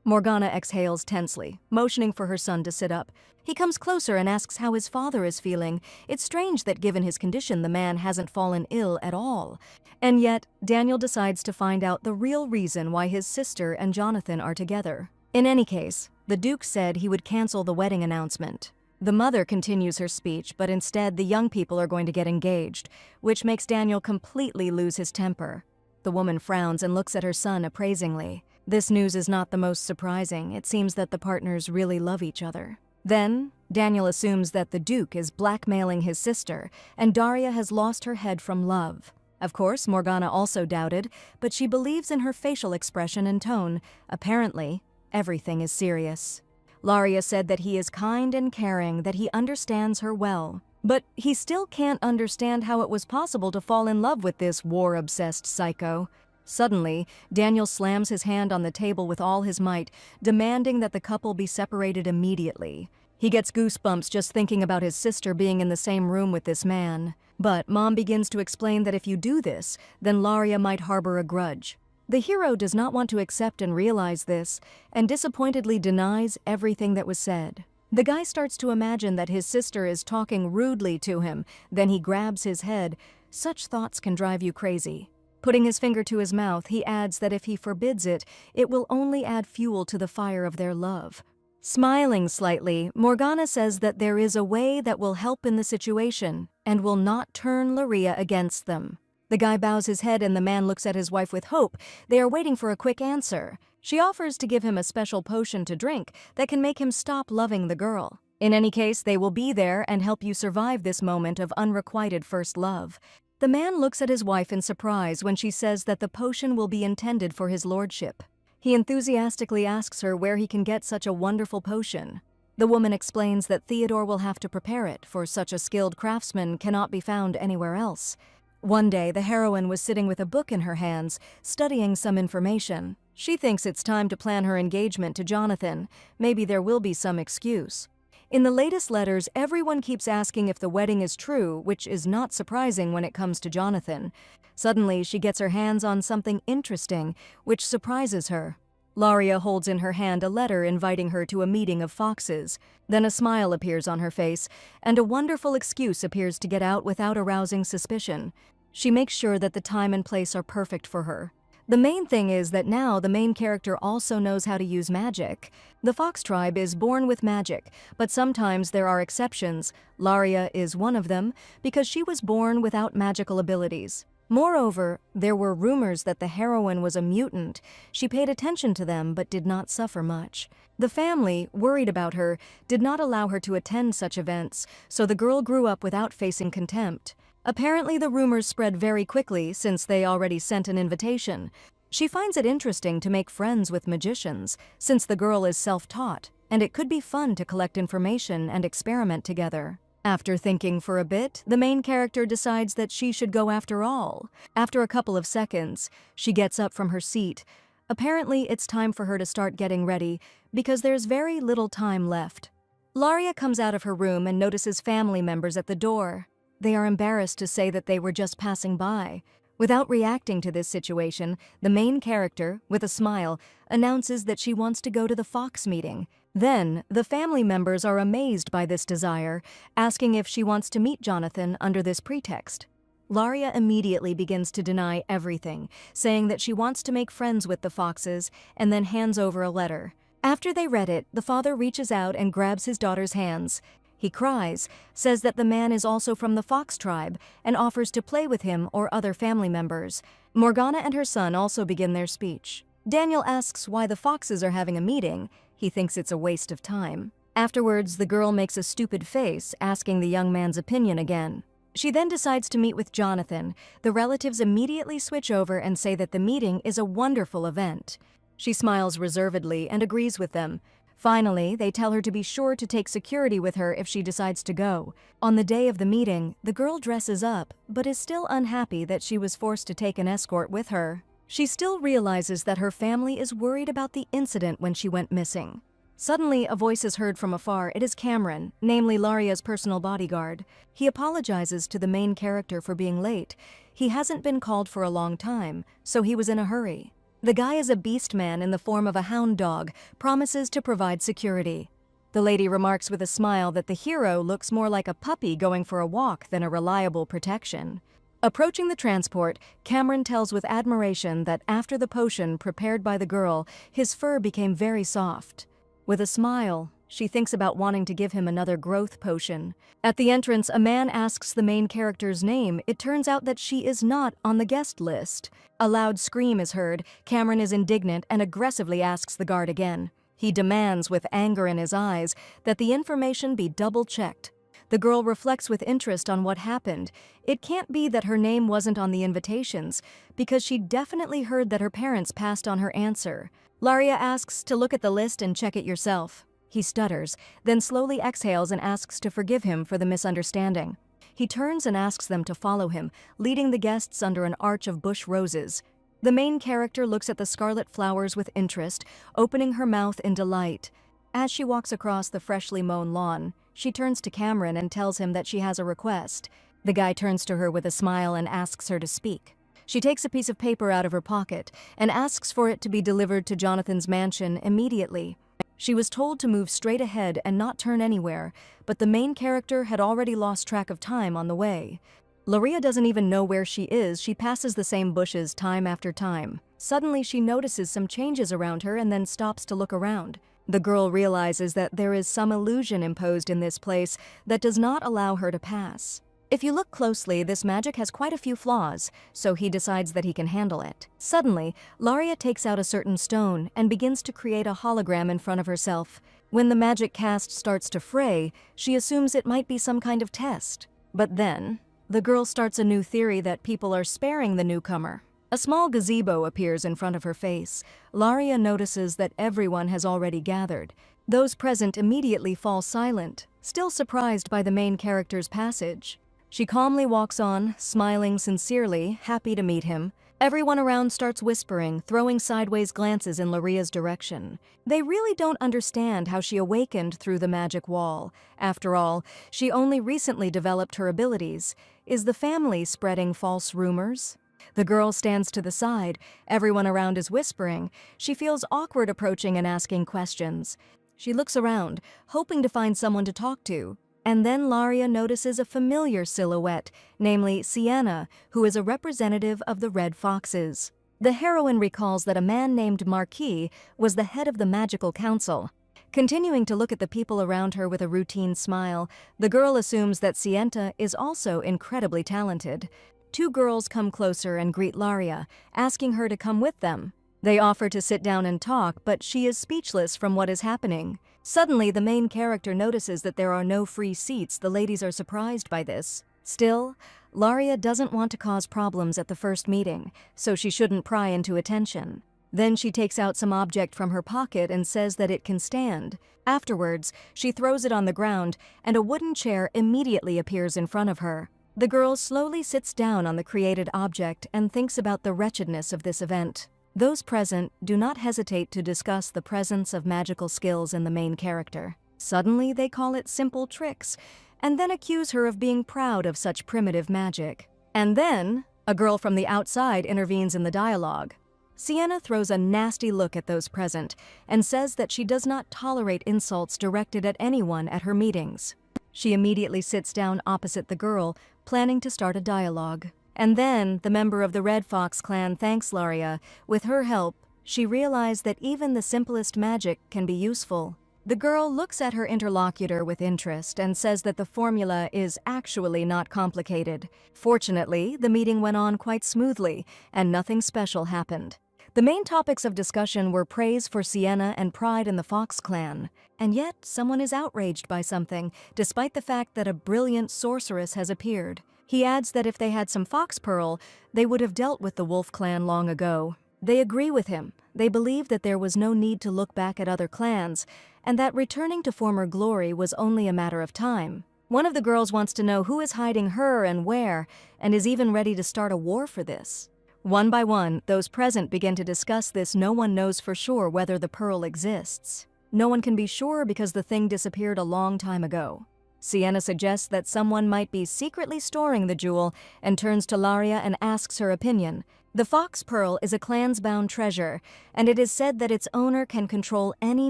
[SPEAKER 1] Morgana exhales tensely, motioning for her son to sit up. He comes closer and asks how his father is feeling. It's strange that given his condition, the man hasn't fallen ill at all. And yet, Daniel decides to find out the real reason why his sister and Jonathan are together. In any case, the Duke said he would cancel the wedding announcement. The mother continues her speech, but instead the young people are going to get engaged, which makes Daniel completely lose his temper. The woman frowns and looks at her son appraisingly. This news is not the most surprising. It seems that the partners really love each other. Then, Daniel assumes that the Duke is blackmailing his sister, and Daria has lost her head from love. Of course, Morgana also doubted, but she believes in her facial expression and tone. Apparently, everything is serious. Laria said that he is kind and caring, that he understands her well. But he still can't understand how it was possible to fall in love with this war-obsessed psycho. Suddenly, Daniel slams his hand on the table with all his might, demanding that the couple be separated immediately. He gets goosebumps just thinking about his sister being in the same room with this man. But Mom begins to explain that if you do this, then Laria might harbor a grudge. The hero does not want to accept and realize this, and disappointedly denies everything that was said. The guy starts to imagine that his sister is talking rudely to him, then he grabs his head. Such thoughts can drive you crazy. Putting his finger to his mouth, he adds that if he forbids it, it will only add fuel to the fire of their love. Smiling slightly, Morgana says that there is a way that will help in the situation and will not turn Laria against them. The guy bows his head and the man looks at his wife with hope. They are waiting for a quick answer. She offers to give him a special potion to drink that can make him stop loving the girl. In any case, they will be there and help you survive this moment of unrequited first love. The man looks at his wife in surprise when she says that the potion will be intended for his lordship. He enthusiastically asks her where he can get such a wonderful potion. The woman explains that Theodore will have to prepare it, for such a skilled craftsman cannot be found anywhere else. One day, the heroine was sitting with a book in her hands, studying some information. She thinks it's time to plan her engagement to Jonathan. Maybe there will be some excuse. In the latest letters, everyone keeps asking if the wedding is true, which is not surprising when it comes to Jonathan. Suddenly, she gets her hands on something interesting, which surprises her. Laria holds in her hand a letter inviting her to a meeting of foxes. Then a smile appears on her face, and a wonderful excuse appears to get out without arousing suspicion. She makes sure that the time and place are perfect for her. The main thing is that now the main character also knows how to use magic. The fox tribe is born with magic, but sometimes there are exceptions. Laria is one of them, because she was born without magical abilities. Moreover, there were rumors that the heroine was a mutant. She paid attention to them but did not suffer much. The family, worried about her, did not allow her to attend such events, so the girl grew up without facing contempt. Apparently the rumors spread very quickly since they already sent an invitation. She finds it interesting to make friends with magicians, since the girl is self-taught, and it could be fun to collect information and experiment together. After thinking for a bit, the main character decides that she should go after all. After a couple of seconds, she gets up from her seat. Apparently, it's time for her to start getting ready, because there's very little time left. Laria comes out of her room and notices family members at the door. They are embarrassed to say that they were just passing by. Without reacting to this situation, the main character, with a smile, announces that she wants to go to the fox meeting. Then, the family members are amazed by this desire, asking if she wants to meet Jonathan under this pretext. Laria immediately begins to deny everything, saying that she wants to make friends with the foxes, and then hands over a letter. After they read it, the father reaches out and grabs his daughter's hands. He cries, says that the man is also from the fox tribe, and offers to play with him or other family members. Morgana and her son also begin their speech. Daniel asks why the foxes are having a meeting. He thinks it's a waste of time. Afterwards, the girl makes a stupid face, asking the young man's opinion again. She then decides to meet with Jonathan. The relatives immediately switch over and say that the meeting is a wonderful event. She smiles reservedly and agrees with them. Finally, they tell her to be sure to take security with her if she decides to go. On the day of the meeting, the girl dresses up, but is still unhappy that she was forced to take an escort with her. She still realizes that her family is worried about the incident when she went missing. Suddenly, a voice is heard from afar. It is Cameron, namely Laria's personal bodyguard. He apologizes to the main character for being late. He hasn't been called for a long time, so he was in a hurry. The guy is a beast man in the form of a hound dog, promises to provide security. The lady remarks with a smile that the hero looks more like a puppy going for a walk than a reliable protection. Approaching the transport, Cameron tells with admiration that after the potion prepared by the girl, his fur became very soft. With a smile, she thinks about wanting to give him another growth potion. At the entrance, a man asks the main character's name. It turns out that she is not on the guest list. A loud scream is heard. Cameron is indignant and aggressively asks the guard again. He demands, with anger in his eyes, that the information be double-checked. The girl reflects with interest on what happened. It can't be that her name wasn't on the invitations, because she definitely heard that her parents passed on her answer. Laria asks to look at the list and check it yourself. He stutters, then slowly exhales and asks to forgive him for the misunderstanding. He turns and asks them to follow him, leading the guests under an arch of bush roses. The main character looks at the scarlet flowers with interest, opening her mouth in delight. As she walks across the freshly mown lawn, she turns to Cameron and tells him that she has a request. The guy turns to her with a smile and asks her to speak. She takes a piece of paper out of her pocket and asks for it to be delivered to Jonathan's mansion immediately. She was told to move straight ahead and not turn anywhere, but the main character had already lost track of time on the way. Laria doesn't even know where she is. She passes the same bushes time after time. Suddenly, she notices some changes around her and then stops to look around. The girl realizes that there is some illusion imposed in this place that does not allow her to pass. If you look closely, this magic has quite a few flaws, so he decides that he can handle it. Suddenly, Laria takes out a certain stone and begins to create a hologram in front of herself. When the magic cast starts to fray, she assumes it might be some kind of test. But then, the girl starts a new theory that people are sparing the newcomer. A small gazebo appears in front of her face. Laria notices that everyone has already gathered. Those present immediately fall silent, still surprised by the main character's passage. She calmly walks on, smiling sincerely, happy to meet him. Everyone around starts whispering, throwing sideways glances in Laria's direction. They really don't understand how she awakened through the magic wall. After all, she only recently developed her abilities. Is the family spreading false rumors? The girl stands to the side. Everyone around is whispering. She feels awkward approaching and asking questions. She looks around, hoping to find someone to talk to. And then Laria notices a familiar silhouette, namely Sienna, who is a representative of the Red Foxes. The heroine recalls that a man named Marquis was the head of the Magical Council. Continuing to look at the people around her with a routine smile, the girl assumes that Sienna is also incredibly talented. Two girls come closer and greet Laria, asking her to come with them. They offer to sit down and talk, but she is speechless from what is happening. Suddenly, the main character notices that there are no free seats. The ladies are surprised by this. Still, Laria doesn't want to cause problems at the first meeting, so she shouldn't pry into attention. Then she takes out some object from her pocket and says that it can stand. Afterwards, she throws it on the ground, and a wooden chair immediately appears in front of her. The girl slowly sits down on the created object and thinks about the wretchedness of this event. Those present do not hesitate to discuss the presence of magical skills in the main character. Suddenly, they call it simple tricks, and then accuse her of being proud of such primitive magic. And then, a girl from the outside intervenes in the dialogue. Sienna throws a nasty look at those present and says that she does not tolerate insults directed at anyone at her meetings. She immediately sits down opposite the girl, planning to start a dialogue. And then, the member of the Red Fox clan thanks Laria. With her help, she realized that even the simplest magic can be useful. The girl looks at her interlocutor with interest and says that the formula is actually not complicated. Fortunately, the meeting went on quite smoothly, and nothing special happened. The main topics of discussion were praise for Sienna and pride in the Fox clan. And yet, someone is outraged by something, despite the fact that a brilliant sorceress has appeared. He adds that if they had some fox pearl, they would have dealt with the Wolf clan long ago. They agree with him. They believe that there was no need to look back at other clans, and that returning to former glory was only a matter of time. One of the girls wants to know who is hiding her and where, and is even ready to start a war for this. One by one, those present begin to discuss this. No one knows for sure whether the pearl exists. No one can be sure because the thing disappeared a long time ago. Sienna suggests that someone might be secretly storing the jewel and turns to Laria and asks her opinion. The Fox Pearl is a clans-bound treasure, and it is said that its owner can control any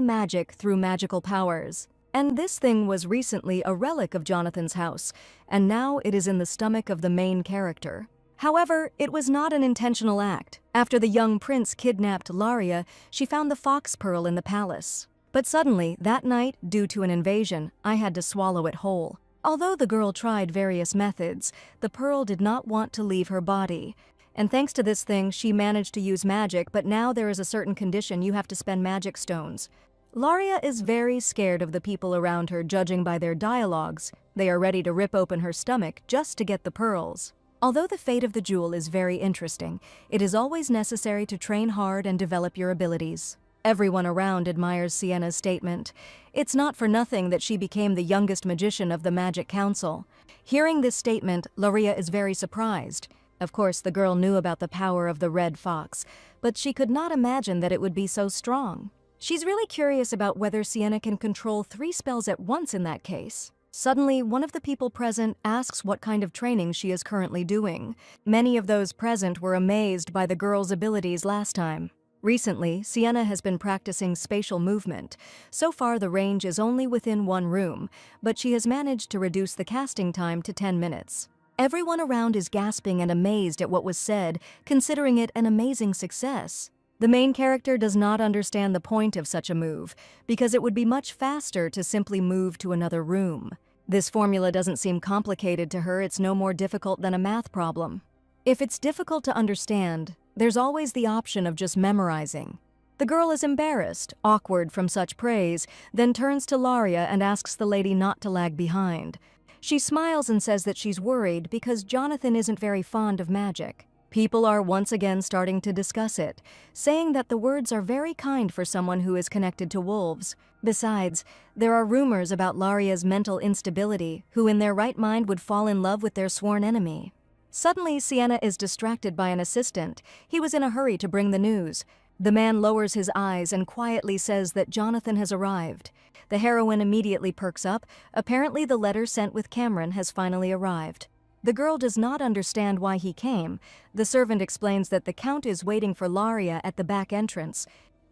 [SPEAKER 1] magic through magical powers. And this thing was recently a relic of Jonathan's house, and now it is in the stomach of the main character. However, it was not an intentional act. After the young prince kidnapped Laria, she found the Fox Pearl in the palace. But suddenly, that night, due to an invasion, I had to swallow it whole. Although the girl tried various methods, the pearl did not want to leave her body. And thanks to this thing, she managed to use magic, but now there is a certain condition: you have to spend magic stones. Laria is very scared of the people around her, judging by their dialogues. They are ready to rip open her stomach just to get the pearls. Although the fate of the jewel is very interesting, it is always necessary to train hard and develop your abilities. Everyone around admires Sienna's statement. It's not for nothing that she became the youngest magician of the Magic Council. Hearing this statement, Laria is very surprised. Of course, the girl knew about the power of the Red Fox, but she could not imagine that it would be so strong. She's really curious about whether Sienna can control 3 spells at once in that case. Suddenly, one of the people present asks what kind of training she is currently doing. Many of those present were amazed by the girl's abilities last time. Recently, Sienna has been practicing spatial movement. So far, the range is only within 1 room, but she has managed to reduce the casting time to 10 minutes. Everyone around is gasping and amazed at what was said, considering it an amazing success. The main character does not understand the point of such a move, because it would be much faster to simply move to another room. This formula doesn't seem complicated to her. It's no more difficult than a math problem. If it's difficult to understand, there's always the option of just memorizing. The girl is embarrassed, awkward from such praise, then turns to Laria and asks the lady not to lag behind. She smiles and says that she's worried because Jonathan isn't very fond of magic. People are once again starting to discuss it, saying that the words are very kind for someone who is connected to wolves. Besides, there are rumors about Laria's mental instability, who in their right mind would fall in love with their sworn enemy. Suddenly, Sienna is distracted by an assistant. He was in a hurry to bring the news. The man lowers his eyes and quietly says that Jonathan has arrived. The heroine immediately perks up. Apparently, the letter sent with Cameron has finally arrived. The girl does not understand why he came. The servant explains that the Count is waiting for Laria at the back entrance.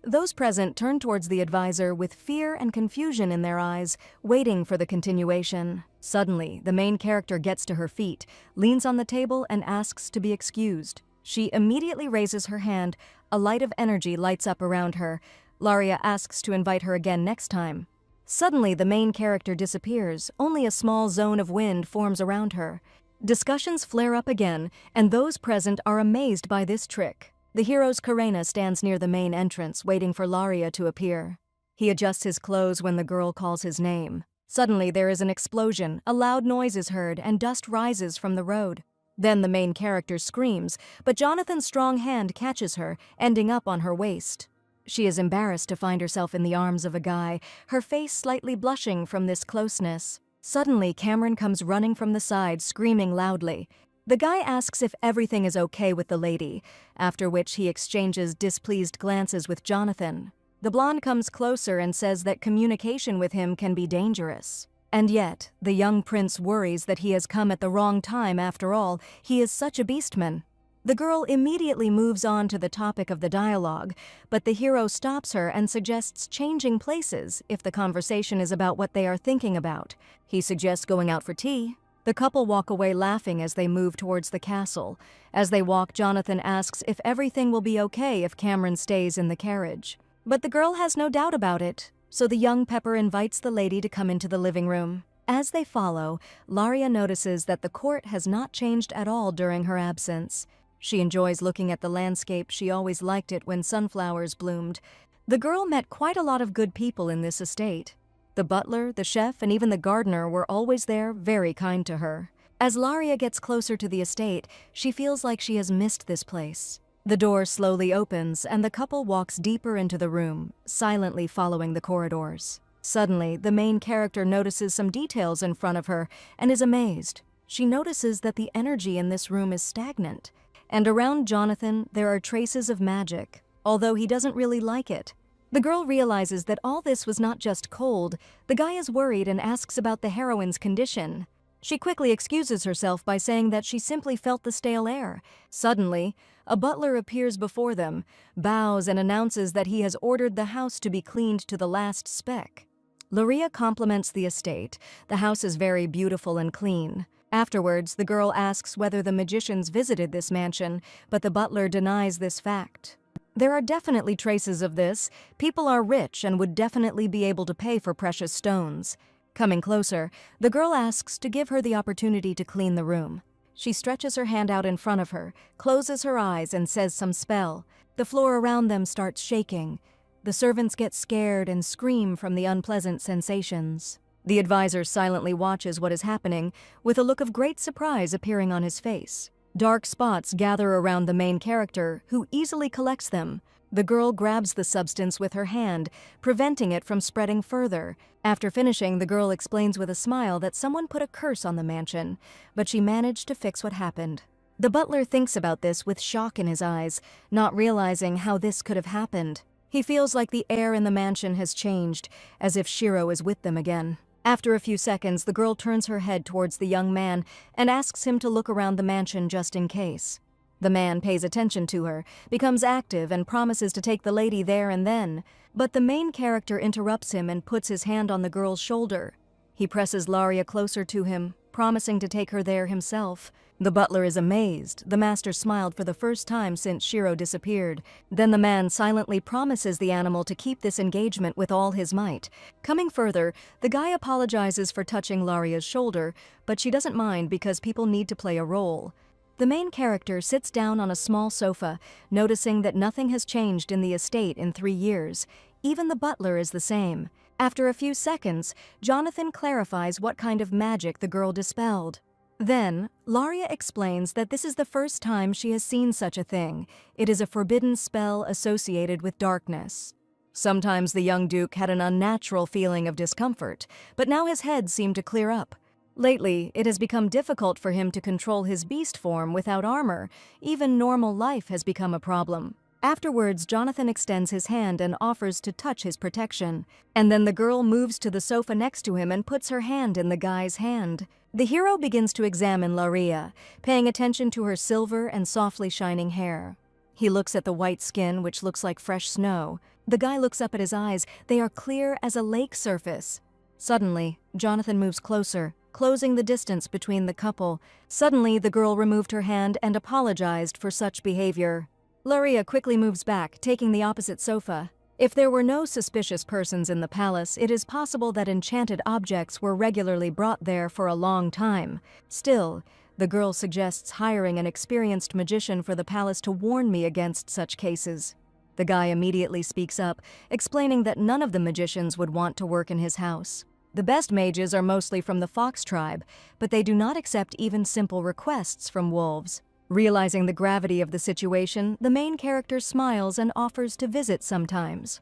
[SPEAKER 1] Those present turn towards the advisor with fear and confusion in their eyes, waiting for the continuation. Suddenly, the main character gets to her feet, leans on the table, and asks to be excused. She immediately raises her hand. A light of energy lights up around her. Laria asks to invite her again next time. Suddenly, the main character disappears. Only a small zone of wind forms around her. Discussions flare up again, and those present are amazed by this trick. The hero's Karena stands near the main entrance, waiting for Laria to appear. He adjusts his clothes when the girl calls his name. Suddenly, there is an explosion, a loud noise is heard, and dust rises from the road. Then the main character screams, but Jonathan's strong hand catches her, ending up on her waist. She is embarrassed to find herself in the arms of a guy, her face slightly blushing from this closeness. Suddenly, Cameron comes running from the side, screaming loudly. The guy asks if everything is okay with the lady, after which he exchanges displeased glances with Jonathan. The blonde comes closer and says that communication with him can be dangerous. And yet, the young prince worries that he has come at the wrong time after all. He is such a beastman. The girl immediately moves on to the topic of the dialogue, but the hero stops her and suggests changing places if the conversation is about what they are thinking about. He suggests going out for tea. The couple walk away laughing as they move towards the castle. As they walk, Jonathan asks if everything will be okay if Cameron stays in the carriage. But the girl has no doubt about it, so the young pepper invites the lady to come into the living room. As they follow, Laria notices that the court has not changed at all during her absence. She enjoys looking at the landscape. She always liked it when sunflowers bloomed. The girl met quite a lot of good people in this estate. The butler, the chef, and even the gardener were always there, very kind to her. As Laria gets closer to the estate, she feels like she has missed this place. The door slowly opens, and the couple walks deeper into the room, silently following the corridors. Suddenly, the main character notices some details in front of her and is amazed. She notices that the energy in this room is stagnant. And around Jonathan, there are traces of magic, although he doesn't really like it. The girl realizes that all this was not just cold. The guy is worried and asks about the heroine's condition. She quickly excuses herself by saying that she simply felt the stale air. Suddenly, a butler appears before them, bows and announces that he has ordered the house to be cleaned to the last speck. Laria compliments the estate. The house is very beautiful and clean. Afterwards, the girl asks whether the magicians visited this mansion, but the butler denies this fact. There are definitely traces of this. People are rich and would definitely be able to pay for precious stones. Coming closer, the girl asks to give her the opportunity to clean the room. She stretches her hand out in front of her, closes her eyes, and says some spell. The floor around them starts shaking. The servants get scared and scream from the unpleasant sensations. The advisor silently watches what is happening, with a look of great surprise appearing on his face. Dark spots gather around the main character, who easily collects them. The girl grabs the substance with her hand, preventing it from spreading further. After finishing, the girl explains with a smile that someone put a curse on the mansion, but she managed to fix what happened. The butler thinks about this with shock in his eyes, not realizing how this could have happened. He feels like the air in the mansion has changed, as if Shiro is with them again. After a few seconds, the girl turns her head towards the young man and asks him to look around the mansion just in case. The man pays attention to her, becomes active, and promises to take the lady there and then. But the main character interrupts him and puts his hand on the girl's shoulder. He presses Laria closer to him, promising to take her there himself. The butler is amazed. The master smiled for the first time since Shiro disappeared. Then the man silently promises the animal to keep this engagement with all his might. Coming further, the guy apologizes for touching Laria's shoulder, but she doesn't mind because people need to play a role. The main character sits down on a small sofa, noticing that nothing has changed in the estate in 3 years. Even the butler is the same. After a few seconds, Jonathan clarifies what kind of magic the girl dispelled. Then, Laria explains that this is the first time she has seen such a thing. It is a forbidden spell associated with darkness. Sometimes the young Duke had an unnatural feeling of discomfort, but now his head seemed to clear up. Lately, it has become difficult for him to control his beast form without armor. Even normal life has become a problem. Afterwards, Jonathan extends his hand and offers to touch his protection. And then the girl moves to the sofa next to him and puts her hand in the guy's hand. The hero begins to examine Laria, paying attention to her silver and softly shining hair. He looks at the white skin, which looks like fresh snow. The guy looks up at his eyes. They are clear as a lake surface. Suddenly, Jonathan moves closer, closing the distance between the couple. Suddenly, the girl removed her hand and apologized for such behavior. Laria quickly moves back, taking the opposite sofa. If there were no suspicious persons in the palace, it is possible that enchanted objects were regularly brought there for a long time. Still, the girl suggests hiring an experienced magician for the palace to warn me against such cases. The guy immediately speaks up, explaining that none of the magicians would want to work in his house. The best mages are mostly from the fox tribe, but they do not accept even simple requests from wolves. Realizing the gravity of the situation, the main character smiles and offers to visit sometimes.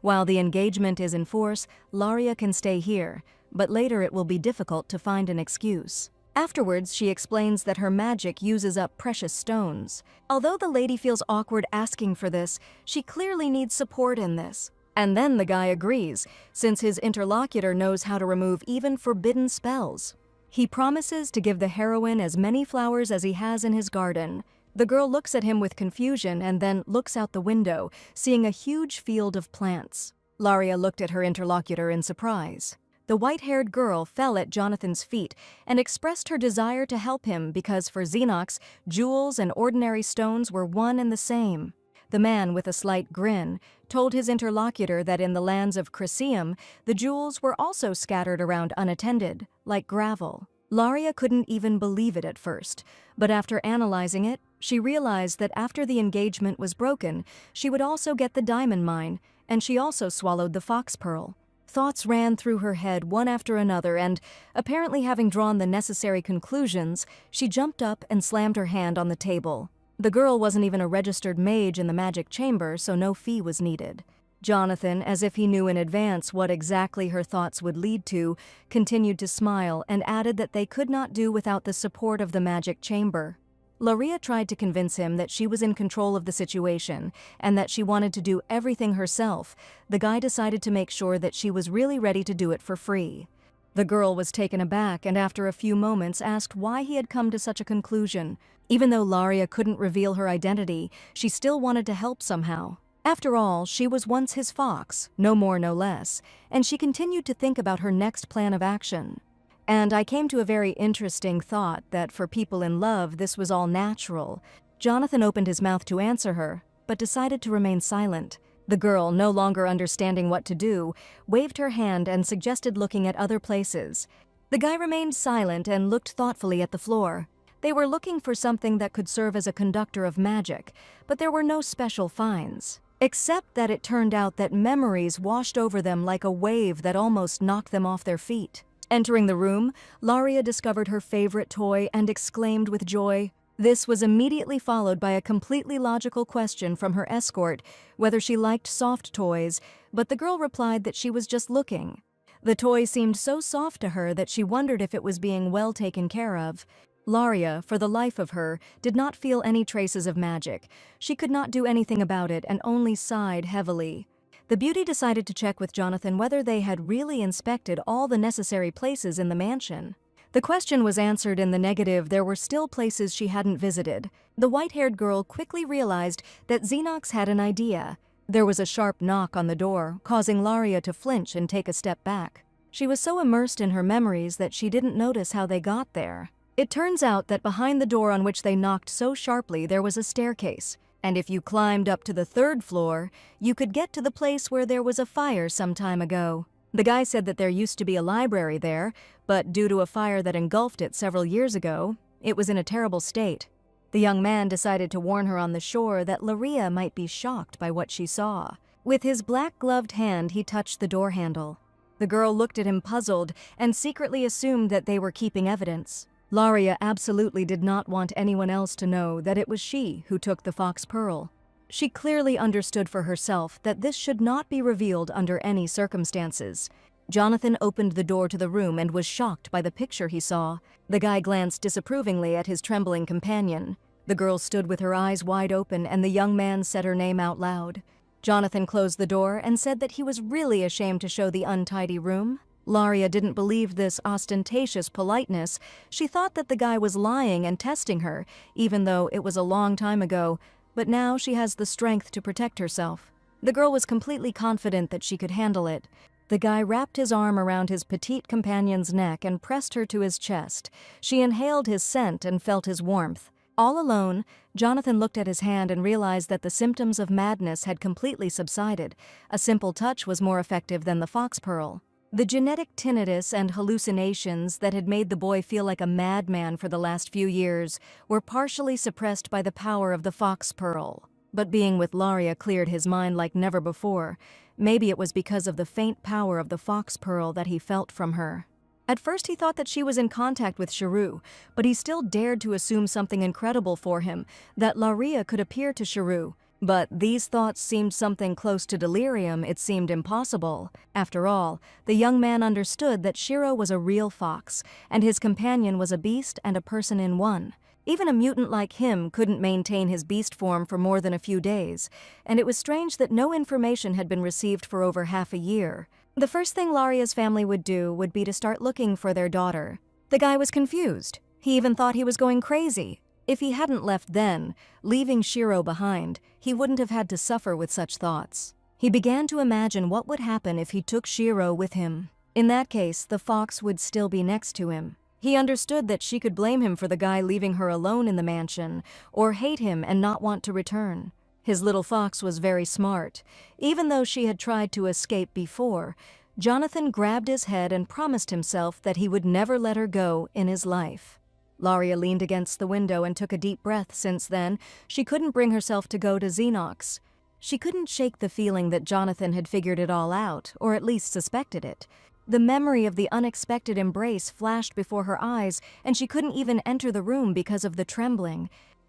[SPEAKER 1] While the engagement is in force, Laria can stay here, but later it will be difficult to find an excuse. Afterwards, she explains that her magic uses up precious stones. Although the lady feels awkward asking for this, she clearly needs support in this. And then the guy agrees, since his interlocutor knows how to remove even forbidden spells. He promises to give the heroine as many flowers as he has in his garden. The girl looks at him with confusion and then looks out the window, seeing a huge field of plants. Laria looked at her interlocutor in surprise. The white-haired girl fell at Jonathan's feet and expressed her desire to help him because for Xenox, jewels and ordinary stones were one and the same. The man, with a slight grin, told his interlocutor that in the lands of Chryseum, the jewels were also scattered around unattended, like gravel. Laria couldn't even believe it at first, but after analyzing it, she realized that after the engagement was broken, she would also get the diamond mine, and she also swallowed the fox pearl. Thoughts ran through her head one after another, and, apparently having drawn the necessary conclusions, she jumped up and slammed her hand on the table. The girl wasn't even a registered mage in the magic chamber, so no fee was needed. Jonathan, as if he knew in advance what exactly her thoughts would lead to, continued to smile and added that they could not do without the support of the magic chamber. Laria tried to convince him that she was in control of the situation and that she wanted to do everything herself. The guy decided to make sure that she was really ready to do it for free. The girl was taken aback and after a few moments asked why he had come to such a conclusion. Even though Laria couldn't reveal her identity, she still wanted to help somehow. After all, she was once his fox, no more no less, and she continued to think about her next plan of action. And I came to a very interesting thought that for people in love, this was all natural. Jonathan opened his mouth to answer her, but decided to remain silent. The girl, no longer understanding what to do, waved her hand and suggested looking at other places. The guy remained silent and looked thoughtfully at the floor. They were looking for something that could serve as a conductor of magic, but there were no special finds. Except that it turned out that memories washed over them like a wave that almost knocked them off their feet. Entering the room, Laria discovered her favorite toy and exclaimed with joy. This was immediately followed by a completely logical question from her escort, whether she liked soft toys, but the girl replied that she was just looking. The toy seemed so soft to her that she wondered if it was being well taken care of. Laria, for the life of her, did not feel any traces of magic. She could not do anything about it and only sighed heavily. The beauty decided to check with Jonathan whether they had really inspected all the necessary places in the mansion. The question was answered in the negative. There were still places she hadn't visited. The white-haired girl quickly realized that Xenox had an idea. There was a sharp knock on the door, causing Laria to flinch and take a step back. She was so immersed in her memories that she didn't notice how they got there. It turns out that behind the door on which they knocked so sharply there was a staircase, and if you climbed up to the 3rd floor, you could get to the place where there was a fire some time ago. The guy said that there used to be a library there, but due to a fire that engulfed it several years ago, it was in a terrible state. The young man decided to warn her on the shore that Laria might be shocked by what she saw. With his black-gloved hand, he touched the door handle. The girl looked at him puzzled and secretly assumed that they were keeping evidence. Laria absolutely did not want anyone else to know that it was she who took the fox pearl. She clearly understood for herself that this should not be revealed under any circumstances. Jonathan opened the door to the room and was shocked by the picture he saw. The guy glanced disapprovingly at his trembling companion. The girl stood with her eyes wide open, and the young man said her name out loud. Jonathan closed the door and said that he was really ashamed to show the untidy room. Laria didn't believe this ostentatious politeness. She thought that the guy was lying and testing her, even though it was a long time ago, but now she has the strength to protect herself. The girl was completely confident that she could handle it. The guy wrapped his arm around his petite companion's neck and pressed her to his chest. She inhaled his scent and felt his warmth. All alone, Jonathan looked at his hand and realized that the symptoms of madness had completely subsided. A simple touch was more effective than the fox pearl. The genetic tinnitus and hallucinations that had made the boy feel like a madman for the last few years were partially suppressed by the power of the fox pearl. But being with Laria cleared his mind like never before. Maybe it was because of the faint power of the fox pearl that he felt from her. At first he thought that she was in contact with Chiru, but he still dared to assume something incredible for him, that Laria could appear to Chiru. But these thoughts seemed something close to delirium. It seemed impossible. After all, the young man understood that Shiro was a real fox, and his companion was a beast and a person in one. Even a mutant like him couldn't maintain his beast form for more than a few days, and it was strange that no information had been received for over half a year. The first thing Laria's family would do would be to start looking for their daughter. The guy was confused. He even thought he was going crazy. If he hadn't left then, leaving Shiro behind, he wouldn't have had to suffer with such thoughts. He began to imagine what would happen if he took Shiro with him. In that case, the fox would still be next to him. He understood that she could blame him for the guy leaving her alone in the mansion, or hate him and not want to return. His little fox was very smart. Even though she had tried to escape before, Jonathan grabbed his head and promised himself that he would never let her go in his life. Laria leaned against the window and took a deep breath. Since then, she couldn't bring herself to go to Xenox. She couldn't shake the feeling that Jonathan had figured it all out, or at least suspected it. The memory of the unexpected embrace flashed before her eyes, and she couldn't even enter the room because of the trembling.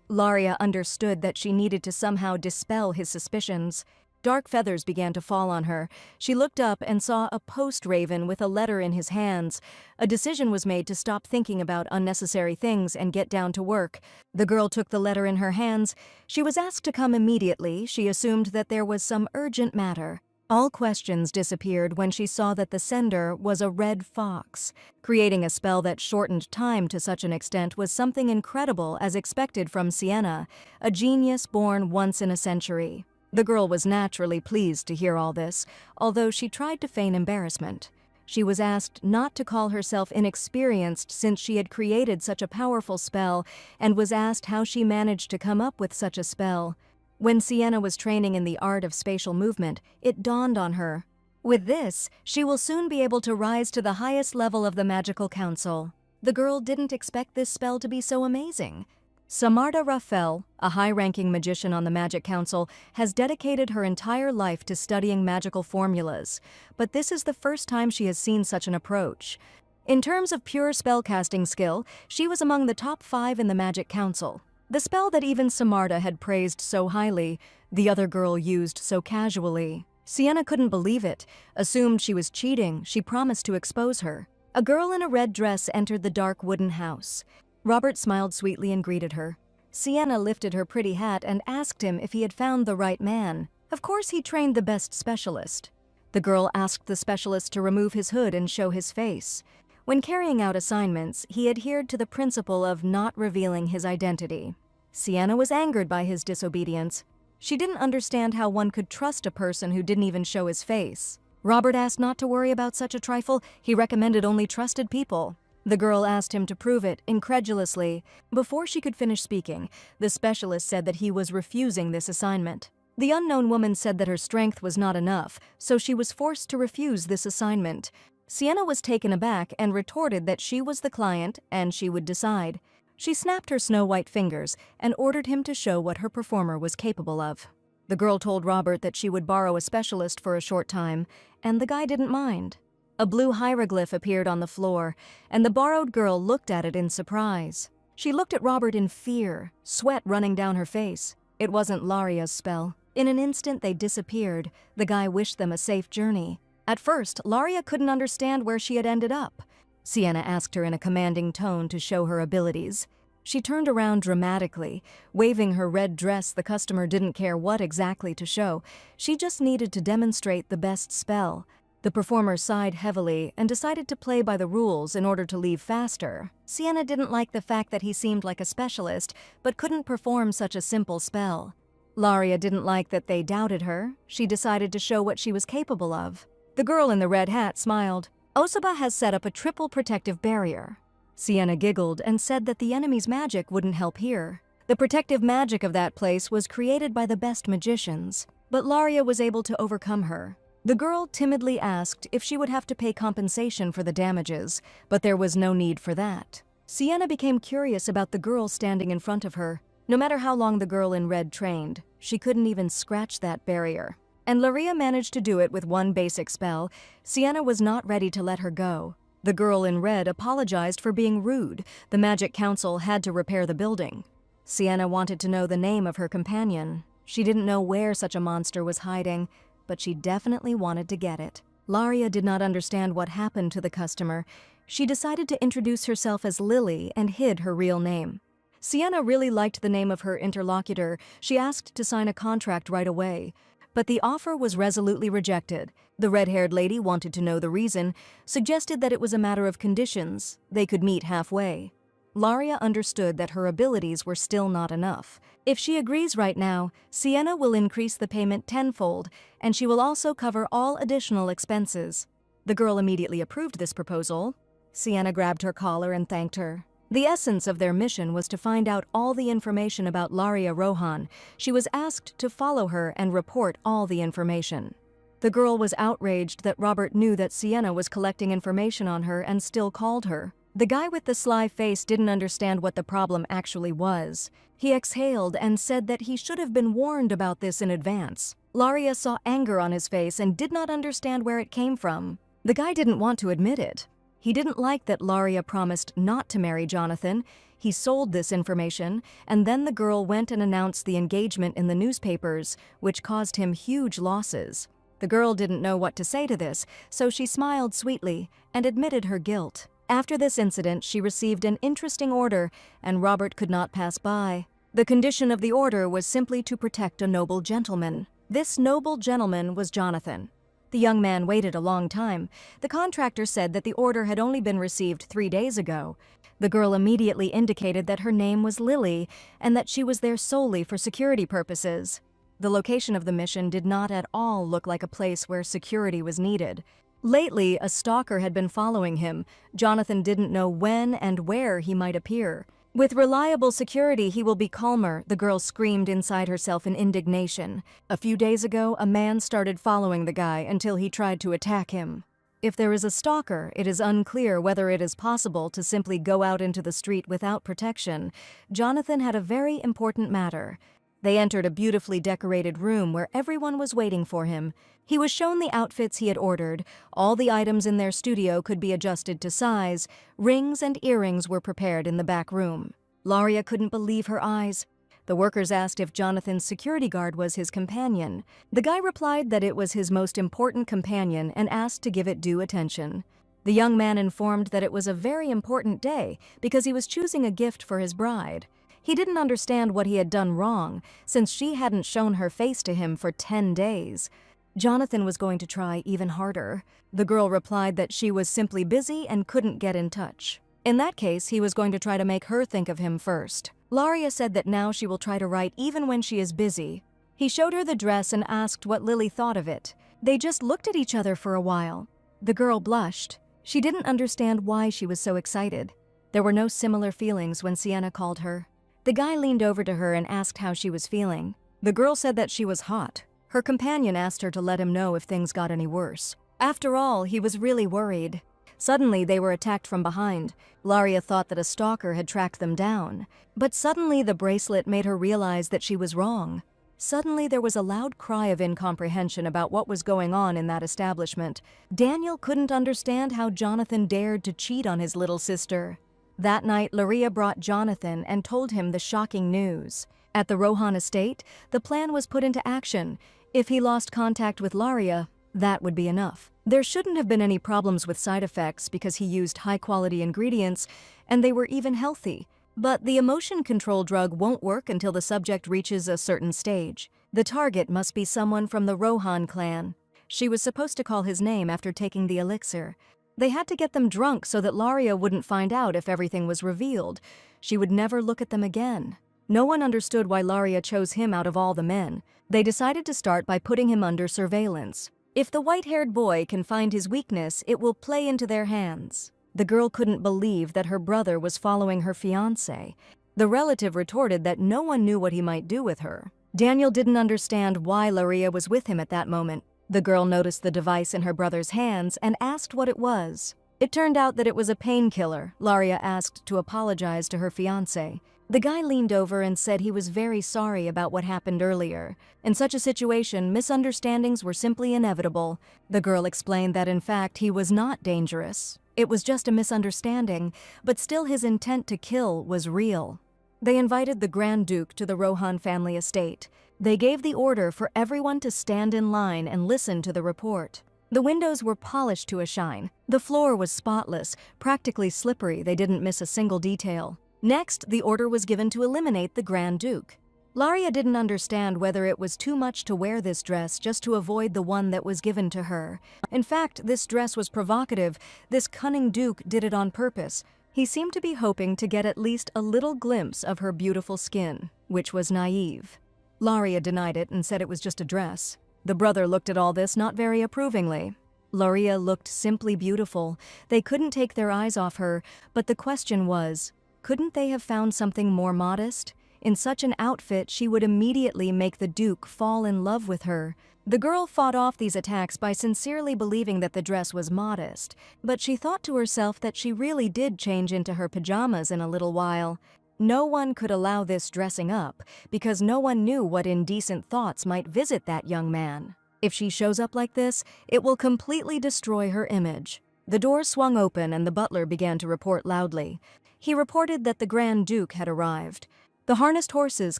[SPEAKER 1] Laria understood that she needed to somehow dispel his suspicions. Dark feathers began to fall on her. She looked up and saw a post raven with a letter in his hands. A decision was made to stop thinking about unnecessary things and get down to work. The girl took the letter in her hands. She was asked to come immediately. She assumed that there was some urgent matter. All questions disappeared when she saw that the sender was a red fox. Creating a spell that shortened time to such an extent was something incredible as expected from Sienna, a genius born once in a century. The girl was naturally pleased to hear all this, although she tried to feign embarrassment. She was asked not to call herself inexperienced since she had created such a powerful spell, and was asked how she managed to come up with such a spell. When Sienna was training in the art of spatial movement, it dawned on her. With this, she will soon be able to rise to the highest level of the Magical Council. The girl didn't expect this spell to be so amazing. Samarda Rafael, a high-ranking magician on the Magic Council, has dedicated her entire life to studying magical formulas, but this is the first time she has seen such an approach. In terms of pure spellcasting skill, she was among the top 5 in the Magic Council. The spell that even Samarda had praised so highly, the other girl used so casually. Sienna couldn't believe it. Assumed she was cheating, she promised to expose her. A girl in a red dress entered the dark wooden house. Robert smiled sweetly and greeted her. Sienna lifted her pretty hat and asked him if he had found the right man. Of course he trained the best specialist. The girl asked the specialist to remove his hood and show his face. When carrying out assignments, he adhered to the principle of not revealing his identity. Sienna was angered by his disobedience. She didn't understand how one could trust a person who didn't even show his face. Robert asked not to worry about such a trifle. He recommended only trusted people. The girl asked him to prove it, incredulously. Before she could finish speaking, the specialist said that he was refusing this assignment. The unknown woman said that her strength was not enough, so she was forced to refuse this assignment. Sienna was taken aback and retorted that she was the client and she would decide. She snapped her snow-white fingers and ordered him to show what her performer was capable of. The girl told Robert that she would borrow a specialist for a short time, and the guy didn't mind. A blue hieroglyph appeared on the floor, and the borrowed girl looked at it in surprise. She looked at Robert in fear, sweat running down her face. It wasn't Laria's spell. In an instant, they disappeared. The guy wished them a safe journey. At first, Laria couldn't understand where she had ended up. Sienna asked her in a commanding tone to show her abilities. She turned around dramatically, waving her red dress. The customer didn't care what exactly to show. She just needed to demonstrate the best spell. The performer sighed heavily and decided to play by the rules in order to leave faster. Sienna didn't like the fact that he seemed like a specialist, but couldn't perform such a simple spell. Laria didn't like that they doubted her. She decided to show what she was capable of. The girl in the red hat smiled. Osoba has set up a triple protective barrier. Sienna giggled and said that the enemy's magic wouldn't help here. The protective magic of that place was created by the best magicians, but Laria was able to overcome her. The girl timidly asked if she would have to pay compensation for the damages, but there was no need for that. Sienna became curious about the girl standing in front of her. No matter how long the girl in red trained, she couldn't even scratch that barrier. And Laria managed to do it with one basic spell. Sienna was not ready to let her go. The girl in red apologized for being rude. The Magic Council had to repair the building. Sienna wanted to know the name of her companion. She didn't know where such a monster was hiding, but she definitely wanted to get it. Laria did not understand what happened to the customer. She decided to introduce herself as Lily and hid her real name. Sienna really liked the name of her interlocutor. She asked to sign a contract right away. But the offer was resolutely rejected. The red-haired lady wanted to know the reason, suggested that it was a matter of conditions. They could meet halfway. Laria understood that her abilities were still not enough. If she agrees right now, Sienna will increase the payment tenfold, and she will also cover all additional expenses. The girl immediately approved this proposal. Sienna grabbed her collar and thanked her. The essence of their mission was to find out all the information about Laria Rohan. She was asked to follow her and report all the information. The girl was outraged that Robert knew that Sienna was collecting information on her and still called her. The guy with the sly face didn't understand what the problem actually was. He exhaled and said that he should have been warned about this in advance. Laria saw anger on his face and did not understand where it came from. The guy didn't want to admit it. He didn't like that Laria promised not to marry Jonathan. He sold this information, and then the girl went and announced the engagement in the newspapers, which caused him huge losses. The girl didn't know what to say to this, so she smiled sweetly and admitted her guilt. After this incident, she received an interesting order, and Robert could not pass by. The condition of the order was simply to protect a noble gentleman. This noble gentleman was Jonathan. The young man waited a long time. The contractor said that the order had only been received 3 days ago. The girl immediately indicated that her name was Lily and that she was there solely for security purposes. The location of the mission did not at all look like a place where security was needed. Lately, a stalker had been following him. Jonathan didn't know when and where he might appear. With reliable security, he will be calmer, the girl screamed inside herself in indignation. A few days ago, a man started following the guy until he tried to attack him. If there is a stalker, it is unclear whether it is possible to simply go out into the street without protection. Jonathan had a very important matter. They entered a beautifully decorated room where everyone was waiting for him. He was shown the outfits he had ordered. All the items in their studio could be adjusted to size. Rings and earrings were prepared in the back room. Laria couldn't believe her eyes. The workers asked if Jonathan's security guard was his companion. The guy replied that it was his most important companion and asked to give it due attention. The young man informed that it was a very important day because he was choosing a gift for his bride. He didn't understand what he had done wrong, since she hadn't shown her face to him for 10 days. Jonathan was going to try even harder. The girl replied that she was simply busy and couldn't get in touch. In that case, he was going to try to make her think of him first. Laria said that now she will try to write even when she is busy. He showed her the dress and asked what Lily thought of it. They just looked at each other for a while. The girl blushed. She didn't understand why she was so excited. There were no similar feelings when Sienna called her. The guy leaned over to her and asked how she was feeling. The girl said that she was hot. Her companion asked her to let him know if things got any worse. After all, he was really worried. Suddenly, they were attacked from behind. Laria thought that a stalker had tracked them down. But suddenly, the bracelet made her realize that she was wrong. Suddenly there was a loud cry of incomprehension about what was going on in that establishment. Daniel couldn't understand how Jonathan dared to cheat on his little sister. That night, Laria brought Jonathan and told him the shocking news. At the Rohan estate, the plan was put into action. If he lost contact with Laria, that would be enough. There shouldn't have been any problems with side effects because he used high-quality ingredients, and they were even healthy. But the emotion control drug won't work until the subject reaches a certain stage. The target must be someone from the Rohan clan. She was supposed to call his name after taking the elixir. They had to get them drunk so that Laria wouldn't find out if everything was revealed. She would never look at them again. No one understood why Laria chose him out of all the men. They decided to start by putting him under surveillance. If the white-haired boy can find his weakness, it will play into their hands. The girl couldn't believe that her brother was following her fiancé. The relative retorted that no one knew what he might do with her. Daniel didn't understand why Laria was with him at that moment. The girl noticed the device in her brother's hands and asked what it was. It turned out that it was a painkiller. Laria asked to apologize to her fiancé. The guy leaned over and said he was very sorry about what happened earlier. In such a situation, misunderstandings were simply inevitable. The girl explained that in fact he was not dangerous. It was just a misunderstanding, but still his intent to kill was real. They invited the Grand Duke to the Rohan family estate. They gave the order for everyone to stand in line and listen to the report. The windows were polished to a shine. The floor was spotless, practically slippery. They didn't miss a single detail. Next, the order was given to eliminate the Grand Duke. Laria didn't understand whether it was too much to wear this dress just to avoid the one that was given to her. In fact, this dress was provocative. This cunning Duke did it on purpose. He seemed to be hoping to get at least a little glimpse of her beautiful skin, which was naive. Laria denied it and said it was just a dress. The brother looked at all this not very approvingly. Laria looked simply beautiful. They couldn't take their eyes off her, but the question was, couldn't they have found something more modest? In such an outfit, she would immediately make the Duke fall in love with her. The girl fought off these attacks by sincerely believing that the dress was modest, but she thought to herself that she really did change into her pajamas in a little while. No one could allow this dressing up, because no one knew what indecent thoughts might visit that young man. If she shows up like this, it will completely destroy her image. The door swung open and the butler began to report loudly. He reported that the Grand Duke had arrived. The harnessed horses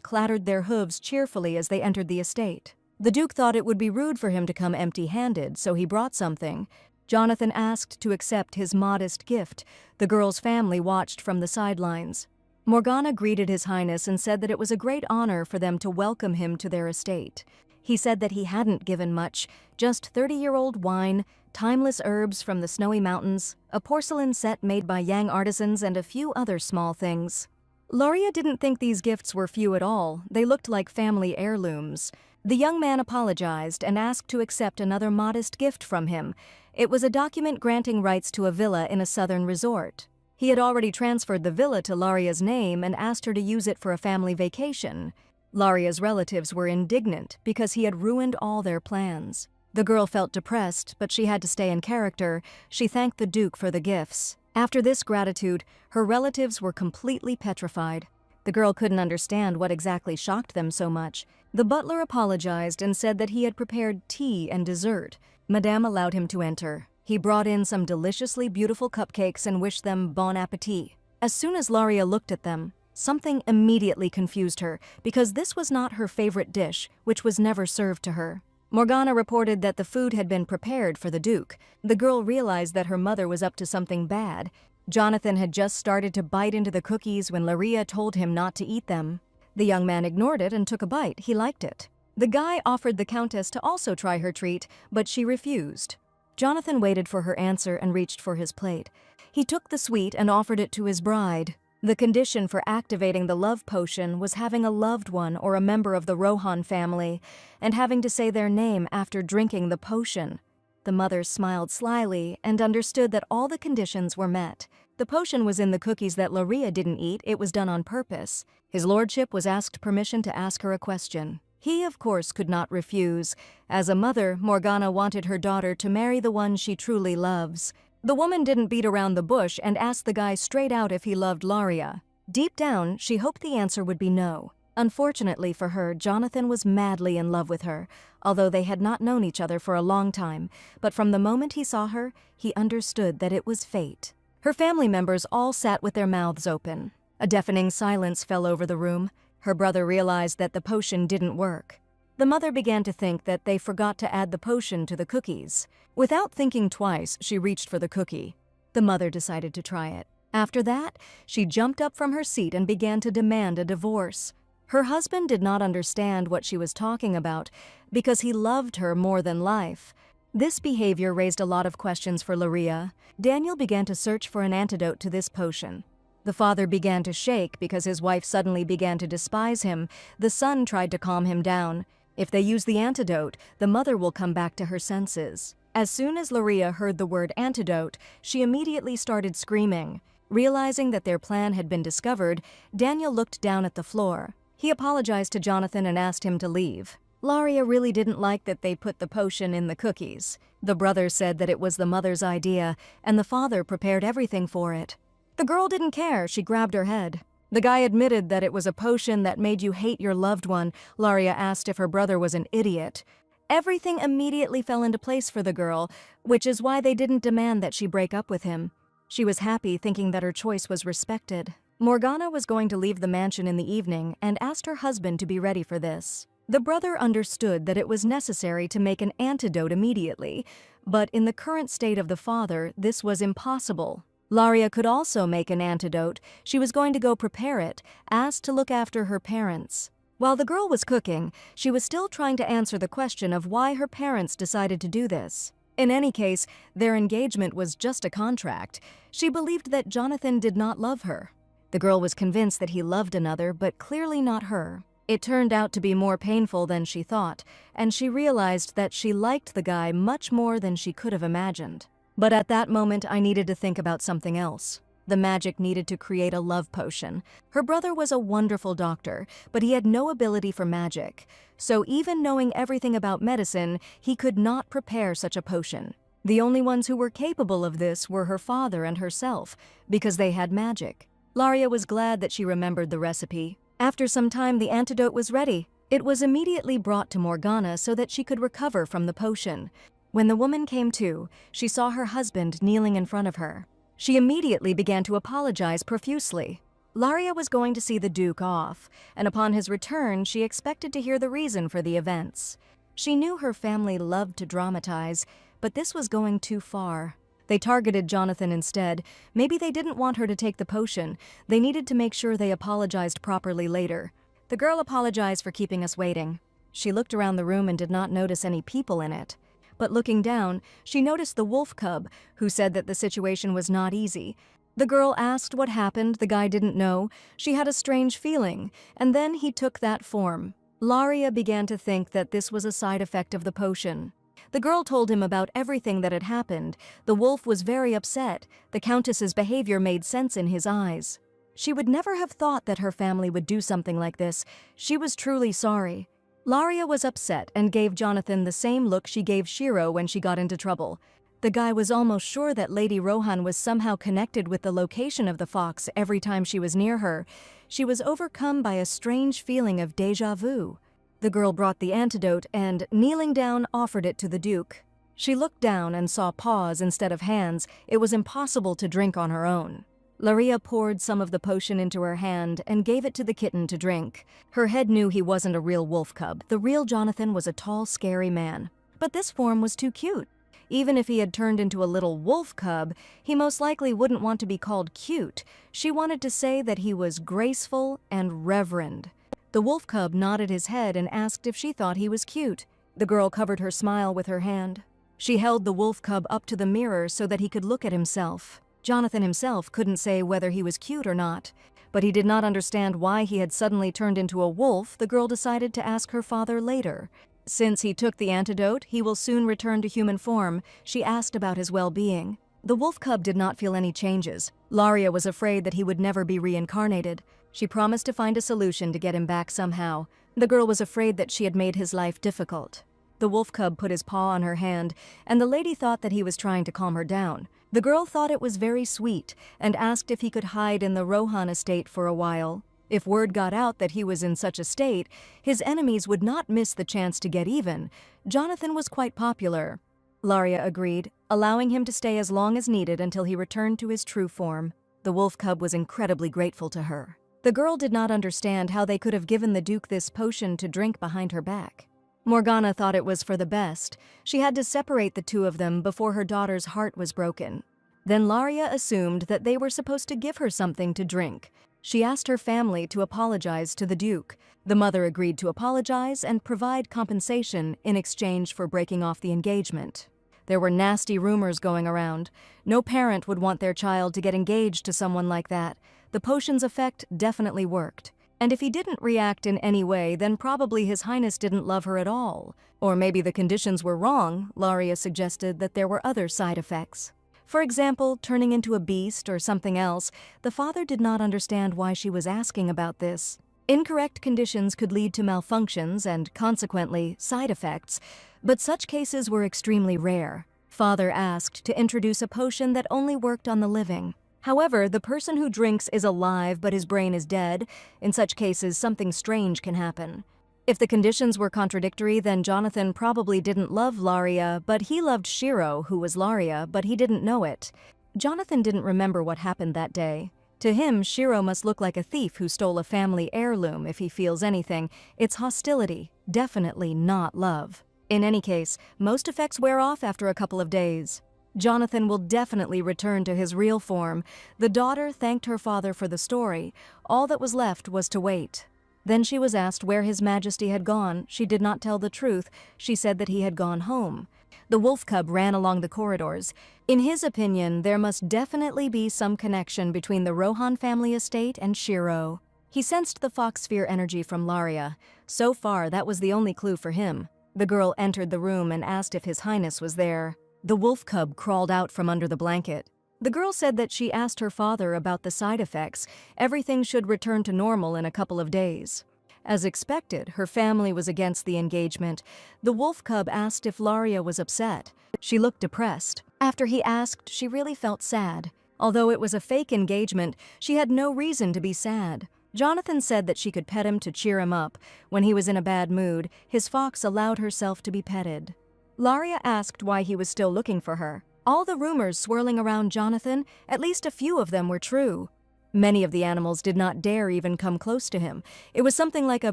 [SPEAKER 1] clattered their hooves cheerfully as they entered the estate. The Duke thought it would be rude for him to come empty-handed, so he brought something. Jonathan asked to accept his modest gift. The girl's family watched from the sidelines. Morgana greeted His Highness and said that it was a great honor for them to welcome him to their estate. He said that he hadn't given much, just 30-year-old wine, timeless herbs from the snowy mountains, a porcelain set made by Yang artisans, and a few other small things. Laria didn't think these gifts were few at all. They looked like family heirlooms. The young man apologized and asked to accept another modest gift from him. It was a document granting rights to a villa in a southern resort. He had already transferred the villa to Laria's name and asked her to use it for a family vacation. Laria's relatives were indignant because he had ruined all their plans. The girl felt depressed, but she had to stay in character. She thanked the Duke for the gifts. After this gratitude, her relatives were completely petrified. The girl couldn't understand what exactly shocked them so much. The butler apologized and said that he had prepared tea and dessert. Madame allowed him to enter. He brought in some deliciously beautiful cupcakes and wished them bon appetit. As soon as Laria looked at them, something immediately confused her, because this was not her favorite dish, which was never served to her. Morgana reported that the food had been prepared for the Duke. The girl realized that her mother was up to something bad. Jonathan had just started to bite into the cookies when Laria told him not to eat them. The young man ignored it and took a bite. He liked it. The guy offered the Countess to also try her treat, but she refused. Jonathan waited for her answer and reached for his plate. He took the sweet and offered it to his bride. The condition for activating the love potion was having a loved one or a member of the Rohan family and having to say their name after drinking the potion. The mother smiled slyly and understood that all the conditions were met. The potion was in the cookies that Laria didn't eat. It was done on purpose. His lordship was asked permission to ask her a question. He, of course, could not refuse. As a mother, Morgana wanted her daughter to marry the one she truly loves. The woman didn't beat around the bush and asked the guy straight out if he loved Laria. Deep down, she hoped the answer would be no. Unfortunately for her, Jonathan was madly in love with her, although they had not known each other for a long time, but from the moment he saw her, he understood that it was fate. Her family members all sat with their mouths open. A deafening silence fell over the room. Her brother realized that the potion didn't work. The mother began to think that they forgot to add the potion to the cookies. Without thinking twice, she reached for the cookie. The mother decided to try it. After that, she jumped up from her seat and began to demand a divorce. Her husband did not understand what she was talking about because he loved her more than life. This behavior raised a lot of questions for Laria. Daniel began to search for an antidote to this potion. The father began to shake because his wife suddenly began to despise him. The son tried to calm him down. If they use the antidote, the mother will come back to her senses. As soon as Laria heard the word antidote, she immediately started screaming. Realizing that their plan had been discovered, Daniel looked down at the floor. He apologized to Jonathan and asked him to leave. Laria really didn't like that they put the potion in the cookies. The brother said that it was the mother's idea, and the father prepared everything for it. The girl didn't care. She grabbed her head. The guy admitted that it was a potion that made you hate your loved one. Laria asked if her brother was an idiot. Everything immediately fell into place for the girl, which is why they didn't demand that she break up with him. She was happy, thinking that her choice was respected. Morgana was going to leave the mansion in the evening and asked her husband to be ready for this. The brother understood that it was necessary to make an antidote immediately, but in the current state of the father, this was impossible. Laria could also make an antidote. She was going to go prepare it, asked to look after her parents. While the girl was cooking, she was still trying to answer the question of why her parents decided to do this. In any case, their engagement was just a contract. She believed that Jonathan did not love her. The girl was convinced that he loved another, but clearly not her. It turned out to be more painful than she thought, and she realized that she liked the guy much more than she could have imagined. But at that moment, I needed to think about something else. The magic needed to create a love potion. Her brother was a wonderful doctor, but he had no ability for magic. So even knowing everything about medicine, he could not prepare such a potion. The only ones who were capable of this were her father and herself, because they had magic. Laria was glad that she remembered the recipe. After some time, the antidote was ready. It was immediately brought to Morgana so that she could recover from the potion. When the woman came to, she saw her husband kneeling in front of her. She immediately began to apologize profusely. Laria was going to see the Duke off, and upon his return, she expected to hear the reason for the events. She knew her family loved to dramatize, but this was going too far. They targeted Jonathan instead. Maybe they didn't want her to take the potion. They needed to make sure they apologized properly later. The girl apologized for keeping us waiting. She looked around the room and did not notice any people in it. But looking down, she noticed the wolf cub, who said that the situation was not easy. The girl asked what happened. The guy didn't know. She had a strange feeling, and then he took that form. Laria began to think that this was a side effect of the potion. The girl told him about everything that had happened. The wolf was very upset. The Countess's behavior made sense in his eyes. She would never have thought that her family would do something like this. She was truly sorry. Laria was upset and gave Jonathan the same look she gave Shiro when she got into trouble. The guy was almost sure that Lady Rohan was somehow connected with the location of the fox every time she was near her. She was overcome by a strange feeling of déjà vu. The girl brought the antidote and, kneeling down, offered it to the Duke. She looked down and saw paws instead of hands. It was impossible to drink on her own. Laria poured some of the potion into her hand and gave it to the kitten to drink. Her head knew he wasn't a real wolf cub. The real Jonathan was a tall, scary man. But this form was too cute. Even if he had turned into a little wolf cub, he most likely wouldn't want to be called cute. She wanted to say that he was graceful and reverend. The wolf cub nodded his head and asked if she thought he was cute. The girl covered her smile with her hand. She held the wolf cub up to the mirror so that he could look at himself. Jonathan himself couldn't say whether he was cute or not, but he did not understand why he had suddenly turned into a wolf. The girl decided to ask her father later. Since he took the antidote, he will soon return to human form. She asked about his well-being. The wolf cub did not feel any changes. Laria was afraid that he would never be reincarnated. She promised to find a solution to get him back somehow. The girl was afraid that she had made his life difficult. The wolf cub put his paw on her hand, and the lady thought that he was trying to calm her down. The girl thought it was very sweet and asked if he could hide in the Rohan estate for a while. If word got out that he was in such a state, his enemies would not miss the chance to get even. Jonathan was quite popular. Laria agreed, allowing him to stay as long as needed until he returned to his true form. The wolf cub was incredibly grateful to her. The girl did not understand how they could have given the Duke this potion to drink behind her back. Morgana thought it was for the best. She had to separate the two of them before her daughter's heart was broken. Then Laria assumed that they were supposed to give her something to drink. She asked her family to apologize to the Duke. The mother agreed to apologize and provide compensation in exchange for breaking off the engagement. There were nasty rumors going around. No parent would want their child to get engaged to someone like that. The potion's effect definitely worked. And if he didn't react in any way, then probably His Highness didn't love her at all. Or maybe the conditions were wrong. Laria suggested that there were other side effects. For example, turning into a beast or something else. The father did not understand why she was asking about this. Incorrect conditions could lead to malfunctions and, consequently, side effects, but such cases were extremely rare. Father asked to introduce a potion that only worked on the living. However, the person who drinks is alive but his brain is dead. In such cases, something strange can happen. If the conditions were contradictory, then Jonathan probably didn't love Laria, but he loved Shiro, who was Laria, but he didn't know it. Jonathan didn't remember what happened that day. To him, Shiro must look like a thief who stole a family heirloom. If he feels anything, it's hostility, definitely not love. In any case, most effects wear off after a couple of days. Jonathan will definitely return to his real form. The daughter thanked her father for the story. All that was left was to wait. Then she was asked where His Majesty had gone. She did not tell the truth. She said that he had gone home. The wolf cub ran along the corridors. In his opinion, there must definitely be some connection between the Rohan family estate and Shiro. He sensed the fox sphere energy from Laria. So far, that was the only clue for him. The girl entered the room and asked if His Highness was there. The wolf cub crawled out from under the blanket. The girl said that she asked her father about the side effects. Everything should return to normal in a couple of days. As expected, her family was against the engagement. The wolf cub asked if Laria was upset. She looked depressed. After he asked, she really felt sad. Although it was a fake engagement, she had no reason to be sad. Jonathan said that she could pet him to cheer him up. When he was in a bad mood, his fox allowed herself to be petted. Laria asked why he was still looking for her. All the rumors swirling around Jonathan, at least a few of them were true. Many of the animals did not dare even come close to him. It was something like a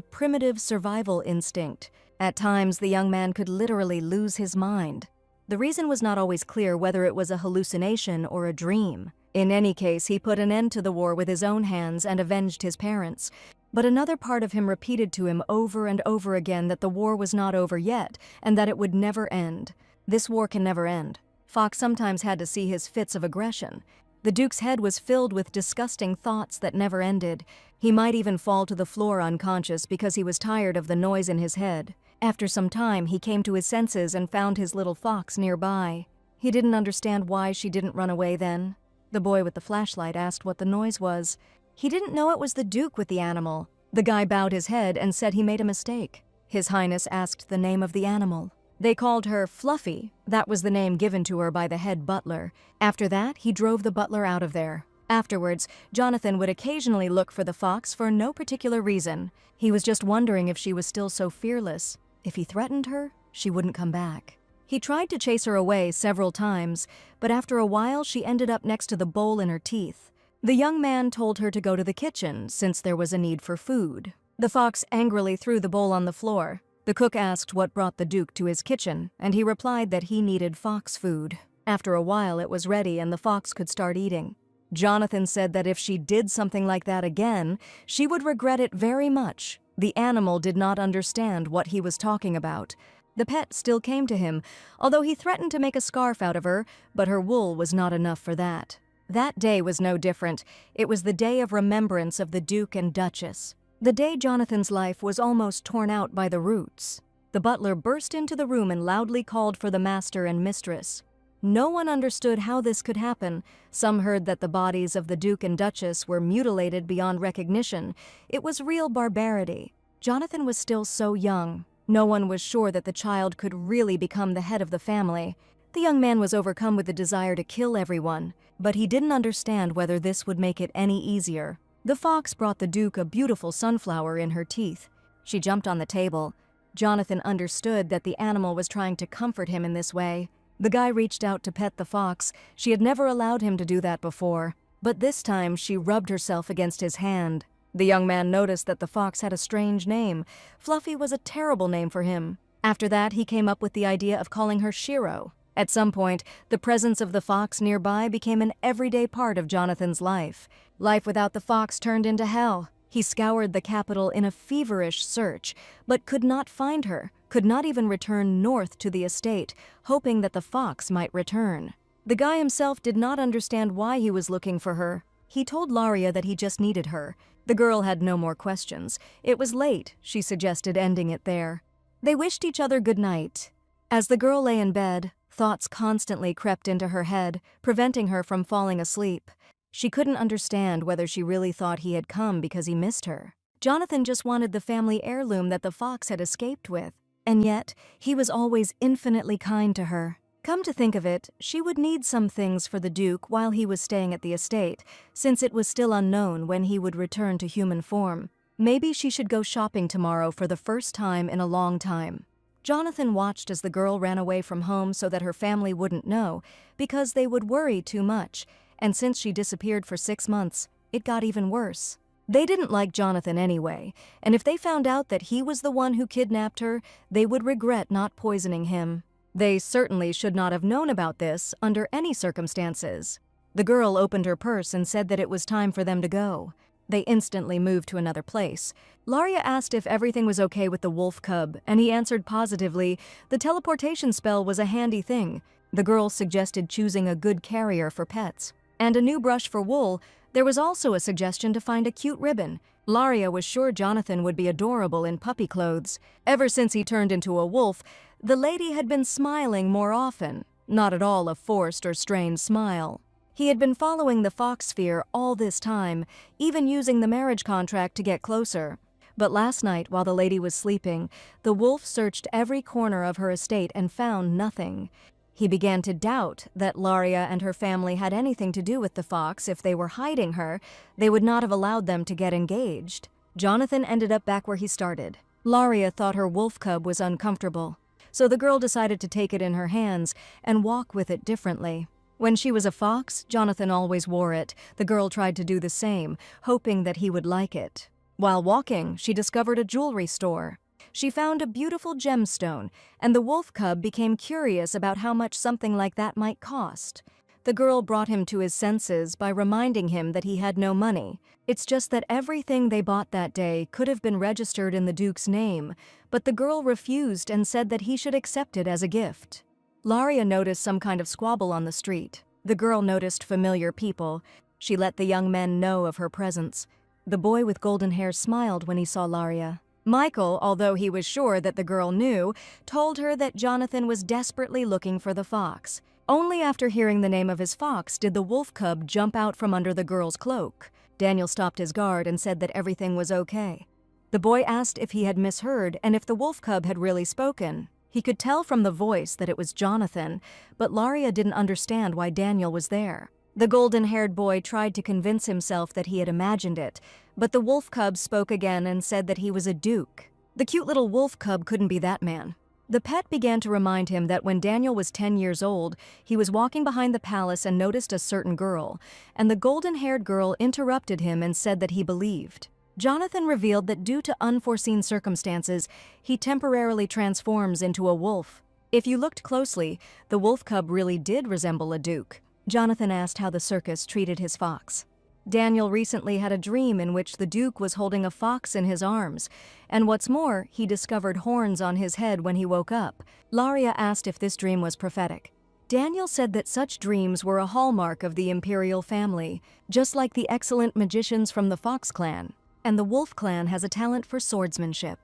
[SPEAKER 1] primitive survival instinct. At times, the young man could literally lose his mind. The reason was not always clear whether it was a hallucination or a dream. In any case, he put an end to the war with his own hands and avenged his parents. But another part of him repeated to him over and over again that the war was not over yet, and that it would never end. This war can never end. Fox sometimes had to see his fits of aggression. The Duke's head was filled with disgusting thoughts that never ended. He might even fall to the floor unconscious because he was tired of the noise in his head. After some time, he came to his senses and found his little fox nearby. He didn't understand why she didn't run away then. The boy with the flashlight asked what the noise was. He didn't know it was the Duke with the animal. The guy bowed his head and said he made a mistake. His Highness asked the name of the animal. They called her Fluffy. That was the name given to her by the head butler. After that, he drove the butler out of there. Afterwards, Jonathan would occasionally look for the fox for no particular reason. He was just wondering if she was still so fearless. If he threatened her, she wouldn't come back. He tried to chase her away several times, but after a while she ended up next to the bowl in her teeth. The young man told her to go to the kitchen, since there was a need for food. The fox angrily threw the bowl on the floor. The cook asked what brought the Duke to his kitchen, and he replied that he needed fox food. After a while, it was ready and the fox could start eating. Jonathan said that if she did something like that again, she would regret it very much. The animal did not understand what he was talking about. The pet still came to him, although he threatened to make a scarf out of her, but her wool was not enough for that. That day was no different. It was the day of remembrance of the Duke and Duchess. The day Jonathan's life was almost torn out by the roots. The butler burst into the room and loudly called for the master and mistress. No one understood how this could happen. Some heard that the bodies of the Duke and Duchess were mutilated beyond recognition. It was real barbarity. Jonathan was still so young. No one was sure that the child could really become the head of the family. The young man was overcome with the desire to kill everyone, but he didn't understand whether this would make it any easier. The fox brought the Duke a beautiful sunflower in her teeth. She jumped on the table. Jonathan understood that the animal was trying to comfort him in this way. The guy reached out to pet the fox. She had never allowed him to do that before, but this time she rubbed herself against his hand. The young man noticed that the fox had a strange name. Fluffy was a terrible name for him. After that, he came up with the idea of calling her Shiro. At some point, the presence of the fox nearby became an everyday part of Jonathan's life. Life without the fox turned into hell. He scoured the capital in a feverish search, but could not find her, could not even return north to the estate, hoping that the fox might return. The guy himself did not understand why he was looking for her. He told Laria that he just needed her. The girl had no more questions. It was late, she suggested ending it there. They wished each other good night. As the girl lay in bed, thoughts constantly crept into her head, preventing her from falling asleep. She couldn't understand whether she really thought he had come because he missed her. Jonathan just wanted the family heirloom that the fox had escaped with. And yet, he was always infinitely kind to her. Come to think of it, she would need some things for the Duke while he was staying at the estate, since it was still unknown when he would return to human form. Maybe she should go shopping tomorrow for the first time in a long time. Jonathan watched as the girl ran away from home so that her family wouldn't know, because they would worry too much, and since she disappeared for 6 months, it got even worse. They didn't like Jonathan anyway, and if they found out that he was the one who kidnapped her, they would regret not poisoning him. They certainly should not have known about this under any circumstances. The girl opened her purse and said that it was time for them to go. They instantly moved to another place. Laria asked if everything was okay with the wolf cub, and he answered positively. The teleportation spell was a handy thing. The girl suggested choosing a good carrier for pets. And a new brush for wool. There was also a suggestion to find a cute ribbon. Laria was sure Jonathan would be adorable in puppy clothes. Ever since he turned into a wolf, the lady had been smiling more often, not at all a forced or strained smile. He had been following the fox sphere all this time, even using the marriage contract to get closer. But last night, while the lady was sleeping, the wolf searched every corner of her estate and found nothing. He began to doubt that Laria and her family had anything to do with the fox. If they were hiding her, they would not have allowed them to get engaged. Jonathan ended up back where he started. Laria thought her wolf cub was uncomfortable, so the girl decided to take it in her hands and walk with it differently. When she was a fox, Jonathan always wore it. The girl tried to do the same, hoping that he would like it. While walking, she discovered a jewelry store. She found a beautiful gemstone, and the wolf cub became curious about how much something like that might cost. The girl brought him to his senses by reminding him that he had no money. It's just that everything they bought that day could have been registered in the Duke's name, but the girl refused and said that he should accept it as a gift. Laria noticed some kind of squabble on the street. The girl noticed familiar people. She let the young men know of her presence. The boy with golden hair smiled when he saw Laria. Michael, although he was sure that the girl knew, told her that Jonathan was desperately looking for the fox. Only after hearing the name of his fox did the wolf cub jump out from under the girl's cloak. Daniel stopped his guard and said that everything was okay. The boy asked if he had misheard and if the wolf cub had really spoken. He could tell from the voice that it was Jonathan, but Laria didn't understand why Daniel was there. The golden-haired boy tried to convince himself that he had imagined it, but the wolf cub spoke again and said that he was a duke. The cute little wolf cub couldn't be that man. The pet began to remind him that when Daniel was 10 years old, he was walking behind the palace and noticed a certain girl, and the golden-haired girl interrupted him and said that he believed. Jonathan revealed that due to unforeseen circumstances, he temporarily transforms into a wolf. If you looked closely, the wolf cub really did resemble a duke. Jonathan asked how the circus treated his fox. Daniel recently had a dream in which the Duke was holding a fox in his arms, and what's more, he discovered horns on his head when he woke up. Laria asked if this dream was prophetic. Daniel said that such dreams were a hallmark of the imperial family, just like the excellent magicians from the Fox clan, and the Wolf clan has a talent for swordsmanship.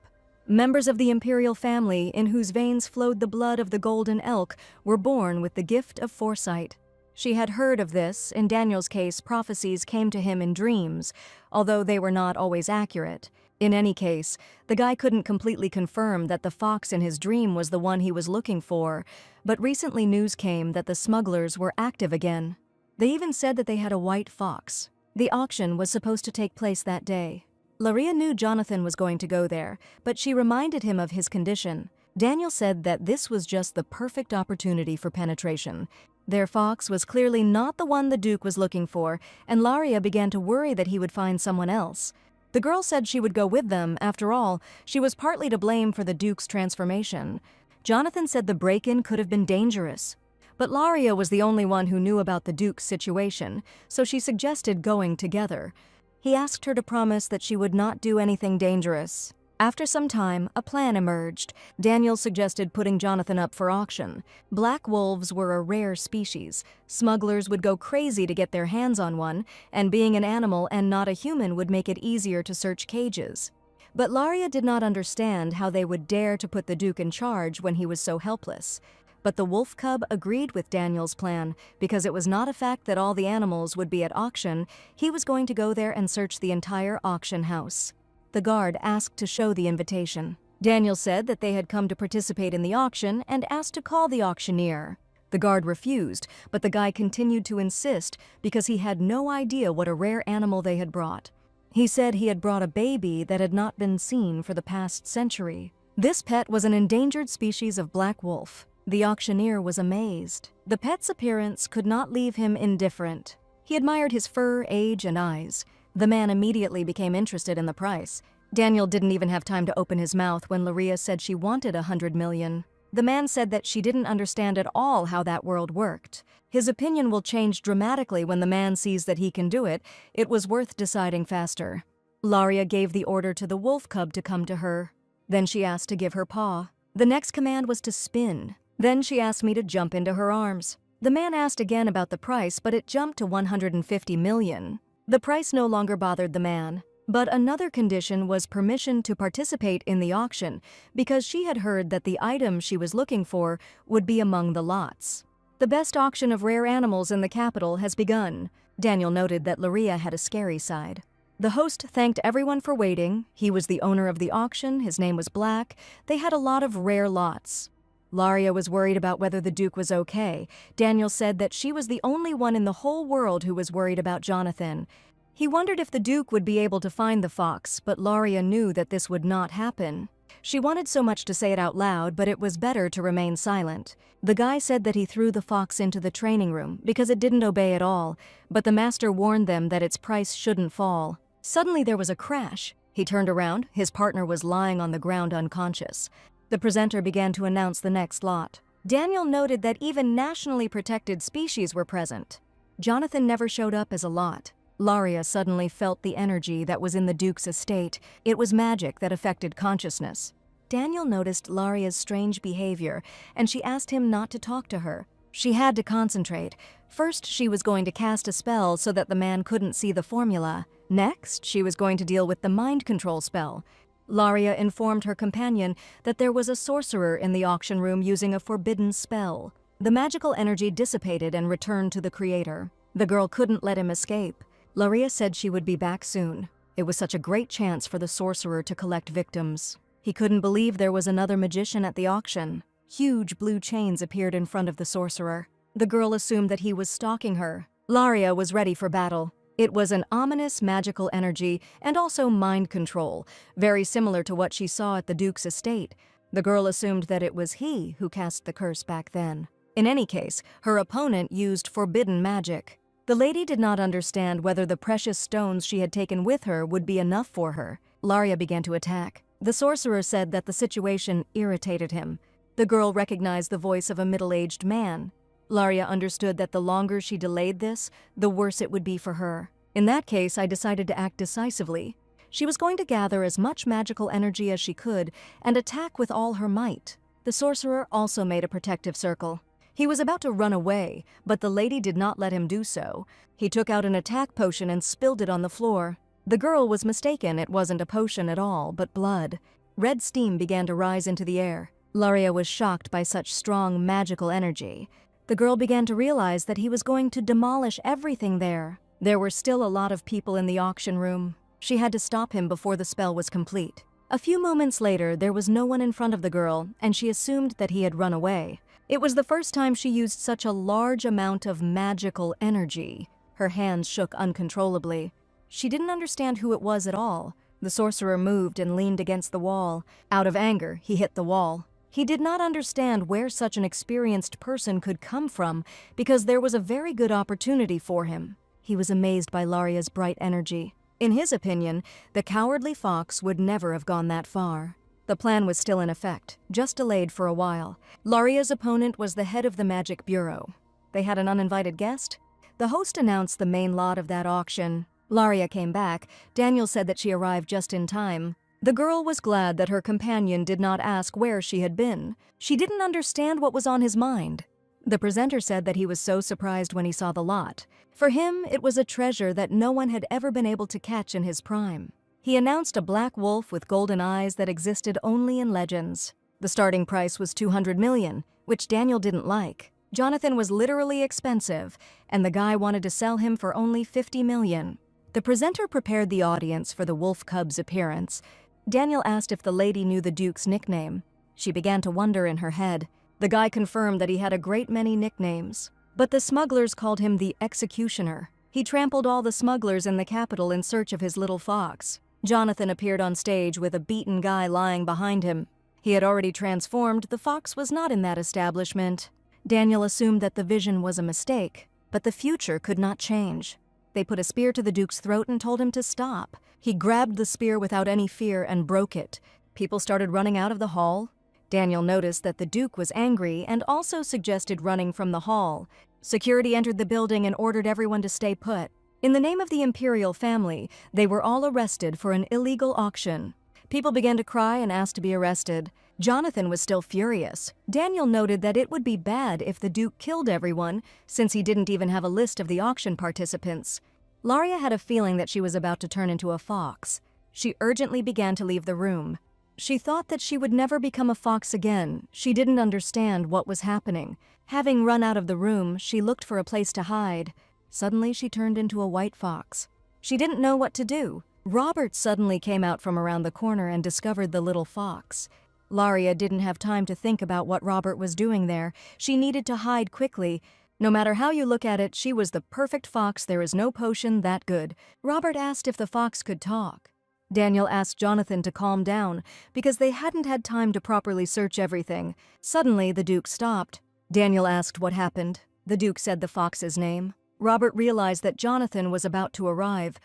[SPEAKER 1] Members of the imperial family, in whose veins flowed the blood of the golden elk, were born with the gift of foresight. She had heard of this. In Daniel's case, prophecies came to him in dreams, although they were not always accurate. In any case, the guy couldn't completely confirm that the fox in his dream was the one he was looking for, but recently news came that the smugglers were active again. They even said that they had a white fox. The auction was supposed to take place that day. Laria knew Jonathan was going to go there, but she reminded him of his condition. Daniel said that this was just the perfect opportunity for penetration. Their fox was clearly not the one the Duke was looking for, and Laria began to worry that he would find someone else. The girl said she would go with them. After all, she was partly to blame for the Duke's transformation. Jonathan said the break-in could have been dangerous. But Laria was the only one who knew about the Duke's situation, so she suggested going together. He asked her to promise that she would not do anything dangerous. After some time, a plan emerged. Daniel suggested putting Jonathan up for auction. Black wolves were a rare species. Smugglers would go crazy to get their hands on one, and being an animal and not a human would make it easier to search cages. But Laria did not understand how they would dare to put the Duke in charge when he was so helpless. But the wolf cub agreed with Daniel's plan because it was not a fact that all the animals would be at auction. He was going to go there and search the entire auction house. The guard asked to show the invitation. Daniel said that they had come to participate in the auction and asked to call the auctioneer. The guard refused, but the guy continued to insist because he had no idea what a rare animal they had brought. He said he had brought a baby that had not been seen for the past century. This pet was an endangered species of black wolf. The auctioneer was amazed. The pet's appearance could not leave him indifferent. He admired his fur, age, and eyes. The man immediately became interested in the price. Daniel didn't even have time to open his mouth when Laria said she wanted $100 million. The man said that she didn't understand at all how that world worked. His opinion will change dramatically when the man sees that he can do it. It was worth deciding faster. Laria gave the order to the wolf cub to come to her. Then she asked to give her paw. The next command was to spin. Then she asked me to jump into her arms. The man asked again about the price, but it jumped to $150 million. The price no longer bothered the man, but another condition was permission to participate in the auction because she had heard that the item she was looking for would be among the lots. The best auction of rare animals in the capital has begun. Daniel noted that Laria had a scary side. The host thanked everyone for waiting. He was the owner of the auction. His name was Black. They had a lot of rare lots. Laria was worried about whether the Duke was okay. Daniel said that she was the only one in the whole world who was worried about Jonathan. He wondered if the Duke would be able to find the fox, but Laria knew that this would not happen. She wanted so much to say it out loud, but it was better to remain silent. The guy said that he threw the fox into the training room because it didn't obey at all, but the master warned them that its price shouldn't fall. Suddenly there was a crash. He turned around. His partner was lying on the ground unconscious. The presenter began to announce the next lot. Daniel noted that even nationally protected species were present. Jonathan never showed up as a lot. Laria suddenly felt the energy that was in the Duke's estate. It was magic that affected consciousness. Daniel noticed Laria's strange behavior, and she asked him not to talk to her. She had to concentrate. First, she was going to cast a spell so that the man couldn't see the formula. Next, she was going to deal with the mind control spell. Laria informed her companion that there was a sorcerer in the auction room using a forbidden spell. The magical energy dissipated and returned to the creator. The girl couldn't let him escape. Laria said she would be back soon. It was such a great chance for the sorcerer to collect victims. He couldn't believe there was another magician at the auction. Huge blue chains appeared in front of the sorcerer. The girl assumed that he was stalking her. Laria was ready for battle. It was an ominous magical energy and also mind control, very similar to what she saw at the Duke's estate. The girl assumed that it was he who cast the curse back then. In any case, her opponent used forbidden magic. The lady did not understand whether the precious stones she had taken with her would be enough for her. Laria began to attack. The sorcerer said that the situation irritated him. The girl recognized the voice of a middle-aged man. Laria understood that the longer she delayed this, the worse it would be for her. In that case, I decided to act decisively. She was going to gather as much magical energy as she could and attack with all her might. The sorcerer also made a protective circle. He was about to run away, but the lady did not let him do so. He took out an attack potion and spilled it on the floor. The girl was mistaken. It wasn't a potion at all, but blood. Red steam began to rise into the air. Laria was shocked by such strong magical energy. The girl began to realize that he was going to demolish everything there. There were still a lot of people in the auction room. She had to stop him before the spell was complete. A few moments later, there was no one in front of the girl, and she assumed that he had run away. It was the first time she used such a large amount of magical energy. Her hands shook uncontrollably. She didn't understand who it was at all. The sorcerer moved and leaned against the wall. Out of anger, he hit the wall. He did not understand where such an experienced person could come from because there was a very good opportunity for him. He was amazed by Laria's bright energy. In his opinion, the cowardly fox would never have gone that far. The plan was still in effect, just delayed for a while. Laria's opponent was the head of the Magic Bureau. They had an uninvited guest. The host announced the main lot of that auction. Laria came back. Daniel said that she arrived just in time. The girl was glad that her companion did not ask where she had been. She didn't understand what was on his mind. The presenter said that he was so surprised when he saw the lot. For him, it was a treasure that no one had ever been able to catch in his prime. He announced a black wolf with golden eyes that existed only in legends. The starting price was $200 million, which Daniel didn't like. Jonathan was literally expensive, and the guy wanted to sell him for only $50 million. The presenter prepared the audience for the wolf cub's appearance. Daniel asked if the lady knew the Duke's nickname. She began to wonder in her head. The guy confirmed that he had a great many nicknames. But the smugglers called him the Executioner. He trampled all the smugglers in the capital in search of his little fox. Jonathan appeared on stage with a beaten guy lying behind him. He had already transformed. The fox was not in that establishment. Daniel assumed that the vision was a mistake, but the future could not change. They put a spear to the Duke's throat and told him to stop. He grabbed the spear without any fear and broke it. People started running out of the hall. Daniel noticed that the Duke was angry and also suggested running from the hall. Security entered the building and ordered everyone to stay put. In the name of the imperial family, they were all arrested for an illegal auction. People began to cry and asked to be arrested. Jonathan was still furious. Daniel noted that it would be bad if the Duke killed everyone, since he didn't even have a list of the auction participants. Laria had a feeling that she was about to turn into a fox. She urgently began to leave the room. She thought that she would never become a fox again. She didn't understand what was happening. Having run out of the room, she looked for a place to hide. Suddenly, she turned into a white fox. She didn't know what to do. Robert suddenly came out from around the corner and discovered the little fox. Laria didn't have time to think about what Robert was doing there. She needed to hide quickly. No matter how you look at it, she was the perfect fox. There is no potion that good. Robert asked if the fox could talk. Daniel asked Jonathan to calm down because they hadn't had time to properly search everything. Suddenly, the Duke stopped. Daniel asked what happened. The Duke said the fox's name. Robert realized that Jonathan was about to arrive.